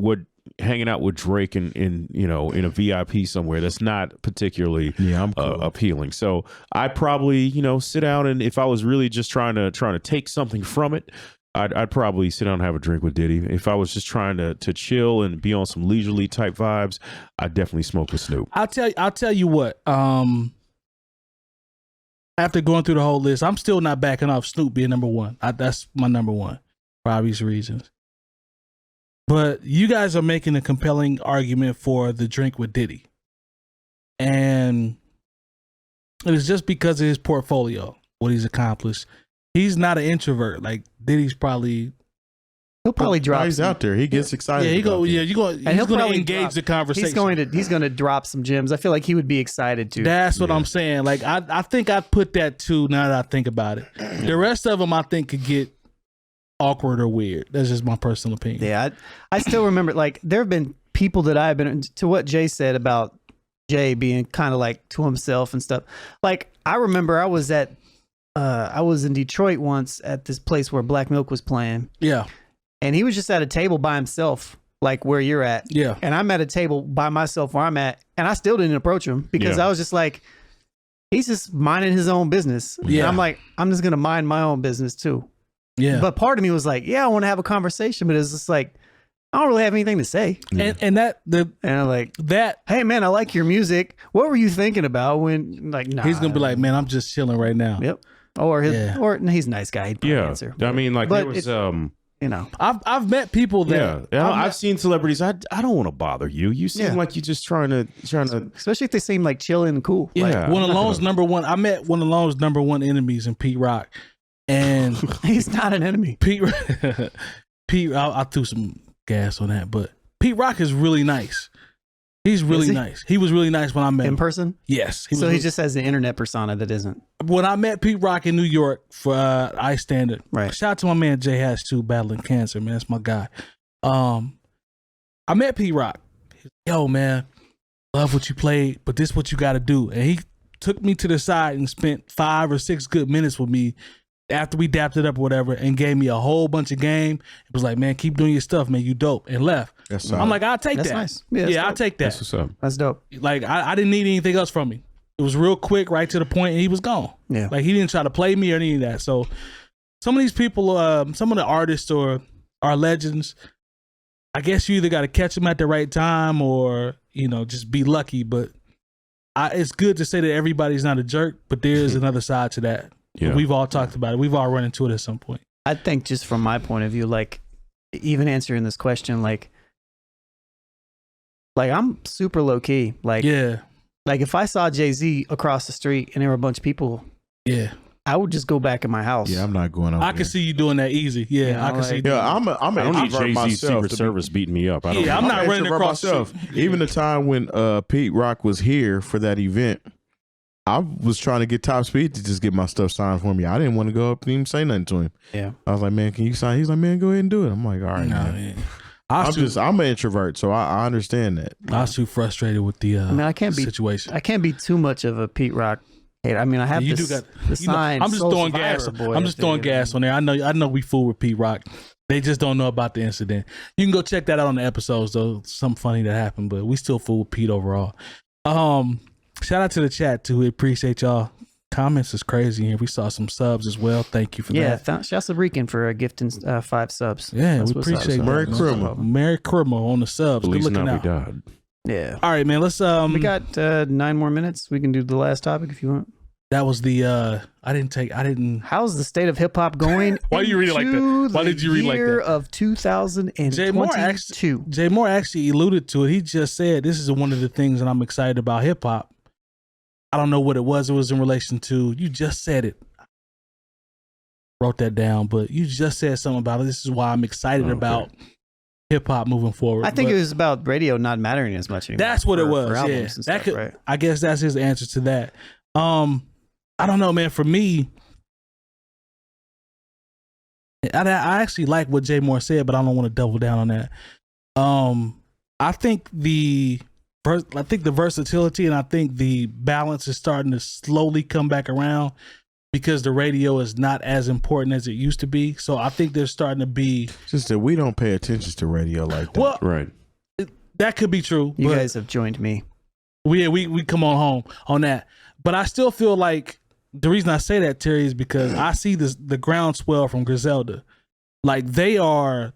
Speaker 1: hanging out with Drake in a VIP somewhere, that's not particularly appealing. So I probably sit down, and if I was really just trying to take something from it, I'd probably sit down and have a drink with Diddy. If I was just trying to chill and be on some leisurely type vibes, I'd definitely smoke with Snoop.
Speaker 2: I'll tell you what. After going through the whole list, I'm still not backing off Snoop being number one. That's my number one for obvious reasons. But you guys are making a compelling argument for the drink with Diddy, and it's just because of his portfolio, what he's accomplished. He's not an introvert. Like Diddy's
Speaker 3: he'll probably drop.
Speaker 4: He's out there. He gets excited.
Speaker 2: Yeah, he's going to engage the conversation.
Speaker 3: He's going to drop some gems. I feel like he would be excited to.
Speaker 2: That's what I'm saying. Like I think I'd put that too. Now that I think about it, the rest of them I think could get awkward or weird. That's just my personal opinion.
Speaker 3: Yeah, I still remember. Like there have been people that I've been to what Jay said about Jay being kind of like to himself and stuff. Like I remember I was in Detroit once at this place where Black Milk was playing.
Speaker 2: Yeah.
Speaker 3: And he was just at a table by himself, like where you're at.
Speaker 2: Yeah.
Speaker 3: And I'm at a table by myself where I'm at, and I still didn't approach him because I was just like, he's just minding his own business.
Speaker 2: Yeah.
Speaker 3: And I'm like, I'm just going to mind my own business too.
Speaker 2: Yeah.
Speaker 3: But part of me was like, yeah, I want to have a conversation, but it's just like, I don't really have anything to say.
Speaker 2: And
Speaker 3: I'm like, hey man, I like your music. What were you thinking about when nah,
Speaker 2: he's gonna be like, man, I'm just chilling right now.
Speaker 3: Yep. Or he's a nice guy. He'd probably answer.
Speaker 1: I mean, like there was
Speaker 2: I've met people that
Speaker 1: I've seen celebrities. I don't want to bother you. You seem like you're just trying to,
Speaker 3: especially if they seem like chilling and cool.
Speaker 1: Yeah.
Speaker 2: One of Lone's number one. I met one of Lone's number one enemies in Pete Rock, and
Speaker 3: he's not an enemy.
Speaker 2: Pete, I threw some gas on that, but Pete Rock is really nice. He's really nice. He was really nice when I met him.
Speaker 3: In person?
Speaker 2: Yes.
Speaker 3: So he just has the internet persona that isn't.
Speaker 2: When I met Pete Rock in New York for Ice Standard,
Speaker 3: right.
Speaker 2: Shout out to my man Jay Hatch too, battling cancer, man. That's my guy. I met Pete Rock. Yo, man, love what you played, but this is what you got to do. And he took me to the side and spent 5 or 6 good minutes with me after we dapped it up or whatever, and gave me a whole bunch of game. It was like, man, keep doing your stuff, man. You dope, and left. I'm like, I'll take
Speaker 3: That's
Speaker 2: that.
Speaker 3: nice.
Speaker 2: Yeah, I'll take that.
Speaker 1: That's what's up.
Speaker 3: That's dope.
Speaker 2: Like, I didn't need anything else from me. It was real quick, right to the point, and he was gone.
Speaker 3: Yeah.
Speaker 2: Like, he didn't try to play me or any of that. So some of these people, some of the artists or are legends, I guess you either got to catch them at the right time or, you know, just be lucky. But it's good to say that everybody's not a jerk, but there is another side to that.
Speaker 1: Yeah.
Speaker 2: We've all talked about it. We've all run into it at some point.
Speaker 3: I think just from my point of view, like even answering this question, like I'm super low key. Like,
Speaker 2: Yeah.
Speaker 3: like if I saw Jay-Z across the street and there were a bunch of people,
Speaker 2: Yeah.
Speaker 3: I would just go back in my house.
Speaker 4: Yeah, I'm not going over
Speaker 2: I can see you doing that easy. Yeah,
Speaker 3: Yeah,
Speaker 2: I can
Speaker 3: like-
Speaker 2: see.
Speaker 4: Yeah, I'm
Speaker 1: I don't need Jay-Z Secret Service beating me up. I don't
Speaker 2: Yeah, I'm
Speaker 1: need-
Speaker 2: not running across the
Speaker 4: myself.
Speaker 2: street.
Speaker 4: Even the time when Pete Rock was here for that event, I was trying to get Top Speed to just get my stuff signed for me. I didn't want to go up and even say nothing to him.
Speaker 3: Yeah.
Speaker 4: I was like, man, can you sign? He's like, man, go ahead and do it. I'm like, all right,
Speaker 2: Nah,
Speaker 4: man.
Speaker 2: man.
Speaker 4: I'm an introvert, so I understand that.
Speaker 2: I was too frustrated with the
Speaker 3: I mean, I can't be
Speaker 2: situation.
Speaker 3: I can't be too much of a Pete Rock hater. I mean, I have
Speaker 2: You
Speaker 3: this,
Speaker 2: do got-
Speaker 3: the
Speaker 2: You know,
Speaker 3: sign.
Speaker 2: I'm just
Speaker 3: Soul
Speaker 2: throwing
Speaker 3: Survivor
Speaker 2: gas.
Speaker 3: boy
Speaker 2: I'm just
Speaker 3: up there,
Speaker 2: throwing
Speaker 3: you know?
Speaker 2: gas on there. I know we fool with Pete Rock. They just don't know about the incident. You can go check that out on the episodes though. Something funny that happened, but we still fool with Pete overall. Shout out to the chat too. We appreciate y'all. Comments is crazy here. We saw some subs as well. Thank you for
Speaker 3: Yeah,
Speaker 2: that.
Speaker 3: shouts to Rican for gifting 5 subs.
Speaker 2: Yeah,
Speaker 3: That's
Speaker 2: we
Speaker 3: what's up.
Speaker 2: appreciate that.
Speaker 4: Merry
Speaker 2: man.
Speaker 4: Christmas.
Speaker 2: Merry Christmas on the subs. Good
Speaker 1: Feliz
Speaker 2: looking out.
Speaker 1: Navidad.
Speaker 3: Yeah.
Speaker 2: All right, man. Let's
Speaker 3: We got 9 more minutes. We can do the last topic if you want.
Speaker 2: that was the I didn't
Speaker 3: How's the state of hip hop going?
Speaker 2: Why do you read it like that?
Speaker 3: into
Speaker 2: Why did you read it like
Speaker 3: year
Speaker 2: that?
Speaker 3: of 2022.
Speaker 2: Jay Moore actually alluded to it. He just said this is one of the things that I'm excited about hip hop. I don't know what it was. It was in relation to, you just said it. Wrote that down, but you just said something about it. This is why I'm excited about hip hop moving forward.
Speaker 3: I think
Speaker 2: But
Speaker 3: it was about radio not mattering as much anymore.
Speaker 2: that's what it
Speaker 3: for
Speaker 2: was.
Speaker 3: albums
Speaker 2: Yeah,
Speaker 3: and
Speaker 2: that
Speaker 3: stuff,
Speaker 2: could.
Speaker 3: right?
Speaker 2: I guess that's his answer to that. I don't know, man. For me, I actually like what Jay Moore said, but I don't want to double down on that. I think the versatility and I think the balance is starting to slowly come back around because the radio is not as important as it used to be. So I think there's starting to be.
Speaker 4: Just that we don't pay attention to radio like that.
Speaker 2: Well,
Speaker 1: Right.
Speaker 2: that could be true.
Speaker 3: You
Speaker 2: but
Speaker 3: guys have joined me.
Speaker 2: we come on home on that. But I still feel like the reason I say that, Terry, is because I see the groundswell from Griselda. Like they are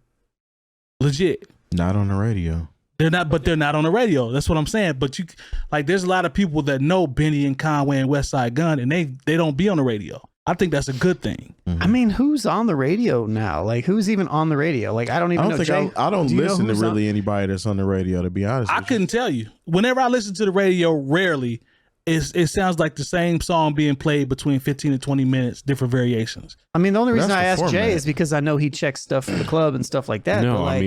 Speaker 2: legit.
Speaker 4: Not on the radio.
Speaker 2: They're not, but they're not on the radio. That's what I'm saying. But you, like, there's a lot of people that know Benny and Conway and West Side Gun, and they don't be on the radio. I think that's a good thing.
Speaker 4: Mm-hmm.
Speaker 3: I mean, who's on the radio now? Like, who's even on the radio? Like, I don't even know. Jay,
Speaker 4: I don't
Speaker 3: do you know
Speaker 4: listen to
Speaker 3: who's on-
Speaker 4: really anybody that's on the radio, to be honest.
Speaker 2: I
Speaker 4: with you.
Speaker 2: couldn't tell you. Whenever I listen to the radio, rarely, it sounds like the same song being played between 15 and 20 minutes, different variations.
Speaker 3: I mean, the only reason
Speaker 4: That's
Speaker 3: I
Speaker 4: the
Speaker 3: asked Jay
Speaker 4: format.
Speaker 3: is because I know he checks stuff for the club and stuff like that.
Speaker 1: No,
Speaker 3: but like,
Speaker 1: I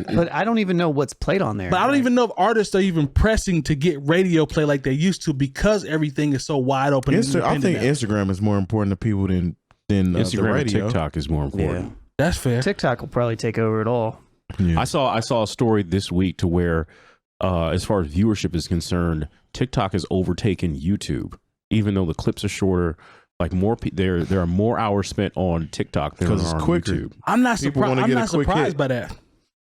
Speaker 1: mean-
Speaker 3: but I don't even know what's played on there.
Speaker 2: But I don't
Speaker 3: Like,
Speaker 2: even know if artists are even pressing to get radio play like they used to because everything is so wide open. and
Speaker 4: I
Speaker 2: independent
Speaker 4: think
Speaker 2: now.
Speaker 4: Instagram is more important to people than the
Speaker 1: Instagram and
Speaker 4: radio.
Speaker 1: TikTok is more
Speaker 3: Yeah,
Speaker 1: important.
Speaker 2: That's fair.
Speaker 3: TikTok will probably take over it all.
Speaker 4: Yeah.
Speaker 1: I saw a story this week to where, as far as viewership is concerned, TikTok has overtaken YouTube, even though the clips are shorter. Like there are more hours spent on TikTok than
Speaker 4: 'Cause
Speaker 1: there
Speaker 4: it's
Speaker 1: are on
Speaker 4: quicker.
Speaker 1: YouTube.
Speaker 2: I'm not
Speaker 4: People
Speaker 2: surprised.
Speaker 4: wanna
Speaker 2: I'm
Speaker 4: get a
Speaker 2: not
Speaker 4: quick
Speaker 2: surprised
Speaker 4: hit.
Speaker 2: by that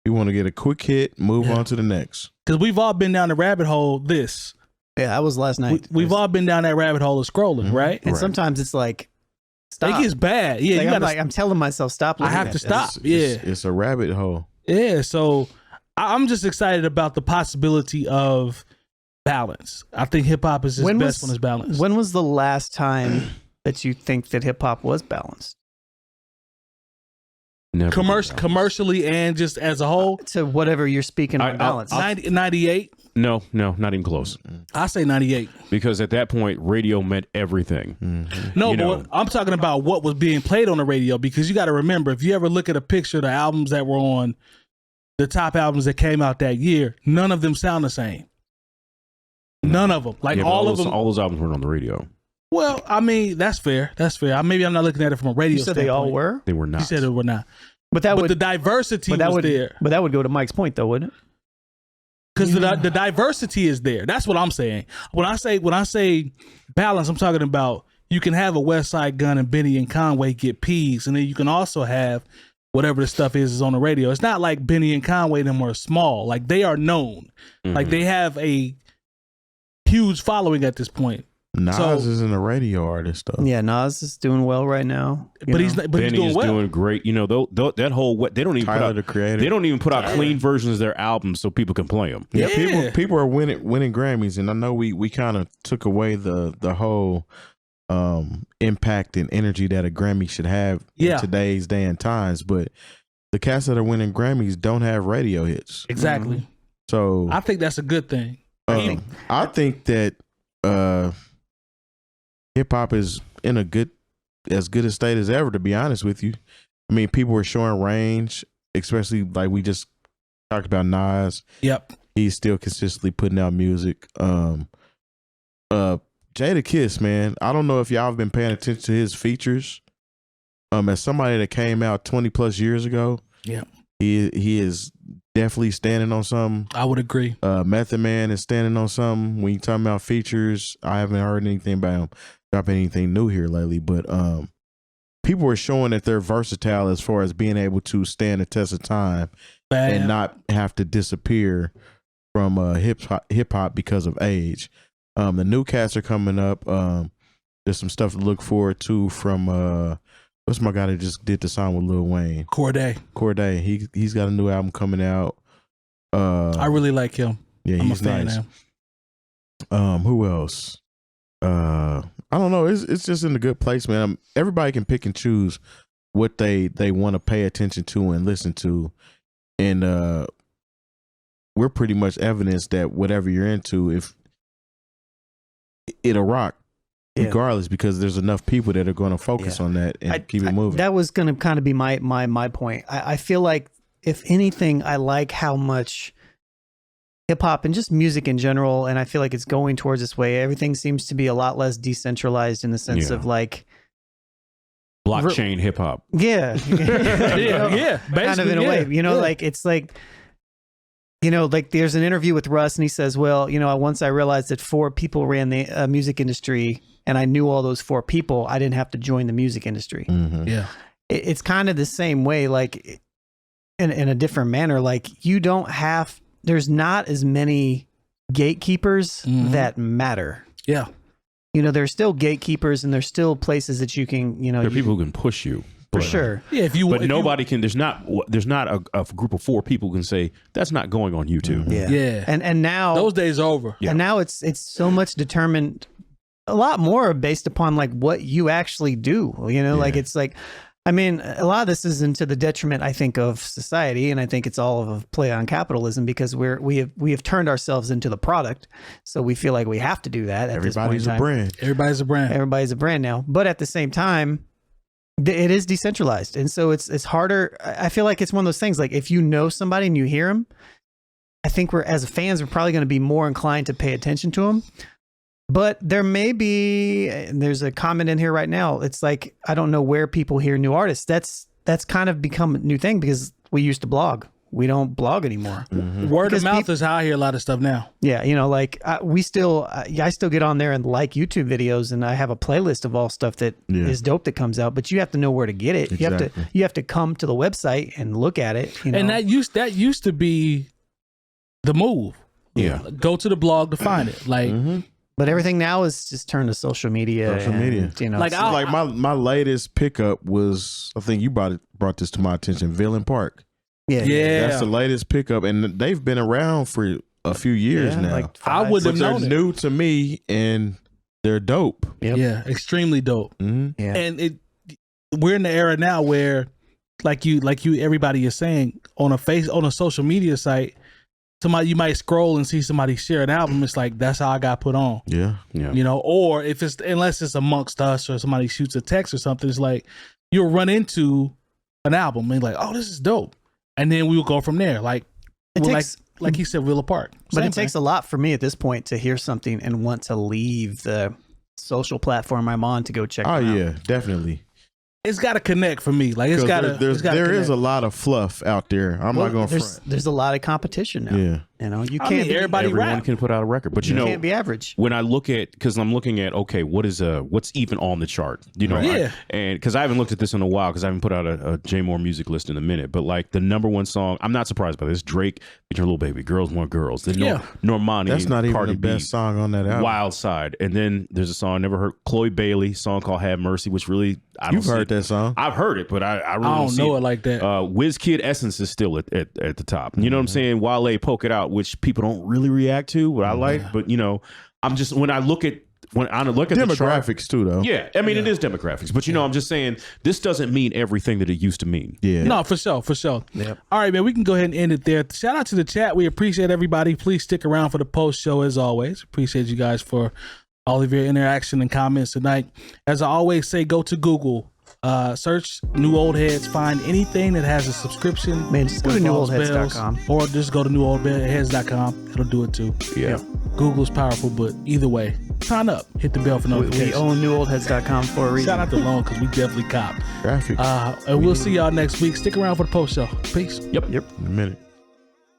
Speaker 4: You want to get a quick hit, move
Speaker 2: Yeah.
Speaker 4: on to the next.
Speaker 2: because we've all been down the rabbit hole.
Speaker 3: Yeah, that was last night.
Speaker 2: We've all been down that rabbit hole of scrolling,
Speaker 4: Mhm.
Speaker 2: right?
Speaker 3: and
Speaker 1: Right.
Speaker 3: sometimes it's like, stop.
Speaker 2: It gets bad. Yeah,
Speaker 3: Like,
Speaker 2: you
Speaker 3: I'm
Speaker 2: gotta.
Speaker 3: like, I'm telling myself, stop.
Speaker 2: I
Speaker 3: looking
Speaker 2: have
Speaker 3: at
Speaker 2: to
Speaker 3: this.
Speaker 2: stop.
Speaker 4: It's a rabbit hole.
Speaker 2: Yeah, so I'm just excited about the possibility of balance. I think hip hop is its
Speaker 3: When
Speaker 2: best
Speaker 3: was-
Speaker 2: when it's balanced.
Speaker 3: When was the last time that you think that hip hop was balanced?
Speaker 1: Never
Speaker 2: Commercially and just as a whole,
Speaker 3: To whatever you're speaking on balance.
Speaker 2: 98.
Speaker 1: No, not even close.
Speaker 2: I say 98.
Speaker 1: Because at that point, radio meant everything.
Speaker 2: No,
Speaker 1: You
Speaker 2: but
Speaker 1: know.
Speaker 2: I'm talking about what was being played on the radio because you got to remember, if you ever look at a picture of the albums that were on the top albums that came out that year, none of them sound the same. None of them. Like
Speaker 1: Yeah, but
Speaker 2: all of them.
Speaker 1: all those albums weren't on the radio.
Speaker 2: Well, I mean, that's fair. That's fair. Maybe I'm not looking at it from a radio
Speaker 3: You said they all
Speaker 2: standpoint.
Speaker 3: were,
Speaker 1: They were not.
Speaker 2: You said they were not.
Speaker 3: but that
Speaker 2: But
Speaker 3: would
Speaker 2: the diversity
Speaker 3: but that
Speaker 2: was
Speaker 3: would
Speaker 2: there.
Speaker 3: but that would go to Mike's point though, wouldn't it?
Speaker 2: because the diversity is there. That's what I'm saying. When I say balance, I'm talking about you can have a West Side Gun and Benny and Conway get peas, and then you can also have whatever the stuff is on the radio. It's not like Benny and Conway them are small. Like they are known. Like they have a huge following at this point.
Speaker 4: Nas isn't a radio artist though.
Speaker 3: Yeah, Nas is doing well right now.
Speaker 2: But he's doing well.
Speaker 1: Doing great. You know, that whole they don't even
Speaker 4: Tyler,
Speaker 1: put out
Speaker 4: the creator.
Speaker 1: They don't even put out clean versions of their albums so people can play them.
Speaker 4: Yeah, people are winning Grammys, and I know we kind of took away the whole impact and energy that a Grammy should have in today's day and times. But the cats that are winning Grammys don't have radio hits.
Speaker 2: Exactly.
Speaker 4: So
Speaker 2: I think that's a good thing.
Speaker 4: I think that hip hop is in as good a state as ever, to be honest with you. I mean, people are showing range, especially like we just talked about Nas.
Speaker 2: Yep.
Speaker 4: He's still consistently putting out music. Jadakiss, man, I don't know if y'all have been paying attention to his features. As somebody that came out 20 plus years ago, he is definitely standing on something.
Speaker 2: I would agree.
Speaker 4: Method Man is standing on something. When you talking about features, I haven't heard anything about him dropping anything new here lately, but people are showing that they're versatile as far as being able to stand the test of time and not have to disappear from hip hop because of age. The new cats are coming up. There's some stuff to look forward to from what's my guy that just did the song with Lil Wayne?
Speaker 2: Corday.
Speaker 4: He's got a new album coming out.
Speaker 2: I really like him.
Speaker 4: Yeah,
Speaker 2: I'm
Speaker 4: he's
Speaker 2: a fan
Speaker 4: nice.
Speaker 2: of him.
Speaker 4: Who else? I don't know. It's just in a good place, man. Everybody can pick and choose what they want to pay attention to and listen to, and we're pretty much evidence that whatever you're into, if it'll rock regardless, because there's enough people that are going to focus on that and keep it moving.
Speaker 3: That was going to kind of be my point. I feel like, if anything, I like how much hip hop and just music in general, and I feel like it's going towards this way. Everything seems to be a lot less decentralized in the sense of like
Speaker 1: blockchain hip hop.
Speaker 3: Yeah. Kind of in a way, like it's like, like there's an interview with Russ and he says, well, once I realized that 4 people ran the music industry and I knew all those 4 people, I didn't have to join the music industry.
Speaker 4: Mm-hmm.
Speaker 2: Yeah.
Speaker 3: It's kind of the same way, like in a different manner. Like there's not as many gatekeepers that matter.
Speaker 2: Yeah.
Speaker 3: There's still gatekeepers and there's still places that you can,
Speaker 1: there are people who can push you.
Speaker 3: For sure.
Speaker 2: Yeah,
Speaker 1: but nobody can. There's not a group of 4 people who can say that's not going on YouTube.
Speaker 3: Yeah. And now
Speaker 2: those days are over.
Speaker 3: And now it's so much determined, a lot more based upon like what you actually do. Like it's like, I mean, a lot of this is into the detriment, I think, of society, and I think it's all of a play on capitalism because we have turned ourselves into the product, so we feel like we have to do that.
Speaker 4: Everybody's a brand.
Speaker 2: Everybody's a brand.
Speaker 3: Everybody's a brand now, but at the same time, it is decentralized, and so it's harder. I feel like it's one of those things. Like if you know somebody and you hear them, I think as fans, we're probably going to be more inclined to pay attention to them. But there's a comment in here right now. It's like, I don't know where people hear new artists. That's kind of become a new thing because we used to blog. We don't blog anymore.
Speaker 2: Mm-hmm. Word of mouth is how I hear a lot of stuff now.
Speaker 3: Yeah. like I still get on there and like YouTube videos, and I have a playlist of all stuff that is dope that comes out, but you have to know where to get it.
Speaker 4: Exactly.
Speaker 3: You have to come to the website and look at it.
Speaker 2: And that used to be the move.
Speaker 1: Yeah.
Speaker 2: Go to the blog to find it. Like,
Speaker 3: but everything now is just turned to social media.
Speaker 2: Like
Speaker 4: my latest pickup was, I think you brought this to my attention, Villain Park.
Speaker 3: Yeah.
Speaker 4: That's the latest pickup, and they've been around for a few years now.
Speaker 3: Like
Speaker 2: I would have known
Speaker 4: they're new to me, and they're dope.
Speaker 3: Yep.
Speaker 2: Yeah, extremely dope.
Speaker 4: Mm-hmm.
Speaker 3: Yeah.
Speaker 2: And we're in the era now where, like you, everybody is saying on a social media site, you might scroll and see somebody share an album. It's like, that's how I got put on.
Speaker 4: Yeah.
Speaker 2: Or unless it's amongst us or somebody shoots a text or something, it's like you'll run into an album and like, oh, this is dope. And then we will go from there. Like he said, Villa Park.
Speaker 3: But it takes a lot for me at this point to hear something and want to leave the social platform I'm on to go check them out.
Speaker 4: Yeah, definitely.
Speaker 2: It's got to connect for me. Like
Speaker 4: there is a lot of fluff out there. I'm not going to front.
Speaker 3: There's a lot of competition now.
Speaker 4: Yeah.
Speaker 3: You know, you
Speaker 2: I
Speaker 3: can't.
Speaker 2: mean, everybody
Speaker 1: Everyone
Speaker 2: rap.
Speaker 1: can put out a record, but you know,
Speaker 3: can't be average.
Speaker 1: when I look at, because I'm looking at, okay, what's even on the chart, you know?
Speaker 2: Yeah.
Speaker 1: And because I haven't looked at this in a while, because I haven't put out a J Moore music list in a minute, but like the number one song, I'm not surprised by this. Drake featuring Lil Baby, Girls Want Girls. Then Normani,
Speaker 4: That's not even
Speaker 1: Cardi
Speaker 4: the best
Speaker 1: B,
Speaker 4: song on that album.
Speaker 1: Wild Side, and then there's a song I never heard, Chloe Bailey, song called Have Mercy, which really
Speaker 4: You've heard that song?
Speaker 1: I've heard it, but I really
Speaker 2: I don't
Speaker 1: see
Speaker 2: know it like that.
Speaker 1: WizKid Essence is still at the top. You know what I'm saying? Wale, Poke It Out, which people don't really react to, but I like. But you know, I'm just when I look at the chart,
Speaker 4: Demographics too, though.
Speaker 1: yeah, I mean it is demographics, but you know, I'm just saying this doesn't mean everything that it used to mean.
Speaker 4: Yeah.
Speaker 2: No, for sure.
Speaker 3: Yep.
Speaker 2: All right, man, we can go ahead and end it there. Shout out to the chat. We appreciate everybody. Please stick around for the post show as always. Appreciate you guys for all of your interaction and comments tonight. As I always say, go to Google, search New Old Heads, find anything that has a subscription.
Speaker 3: Man, just go to newoldheads.com.
Speaker 2: or just go to newoldheads.com. It'll do it too.
Speaker 1: Yeah.
Speaker 2: Google's powerful, but either way, sign up. Hit the bell for
Speaker 3: We
Speaker 2: notifications.
Speaker 3: own newoldheads.com for a reason.
Speaker 2: Shout out to Lone because we definitely cop.
Speaker 4: Graphics.
Speaker 2: And we'll see y'all next week. Stick around for the post show. Peace.
Speaker 1: Yep.
Speaker 4: In a minute.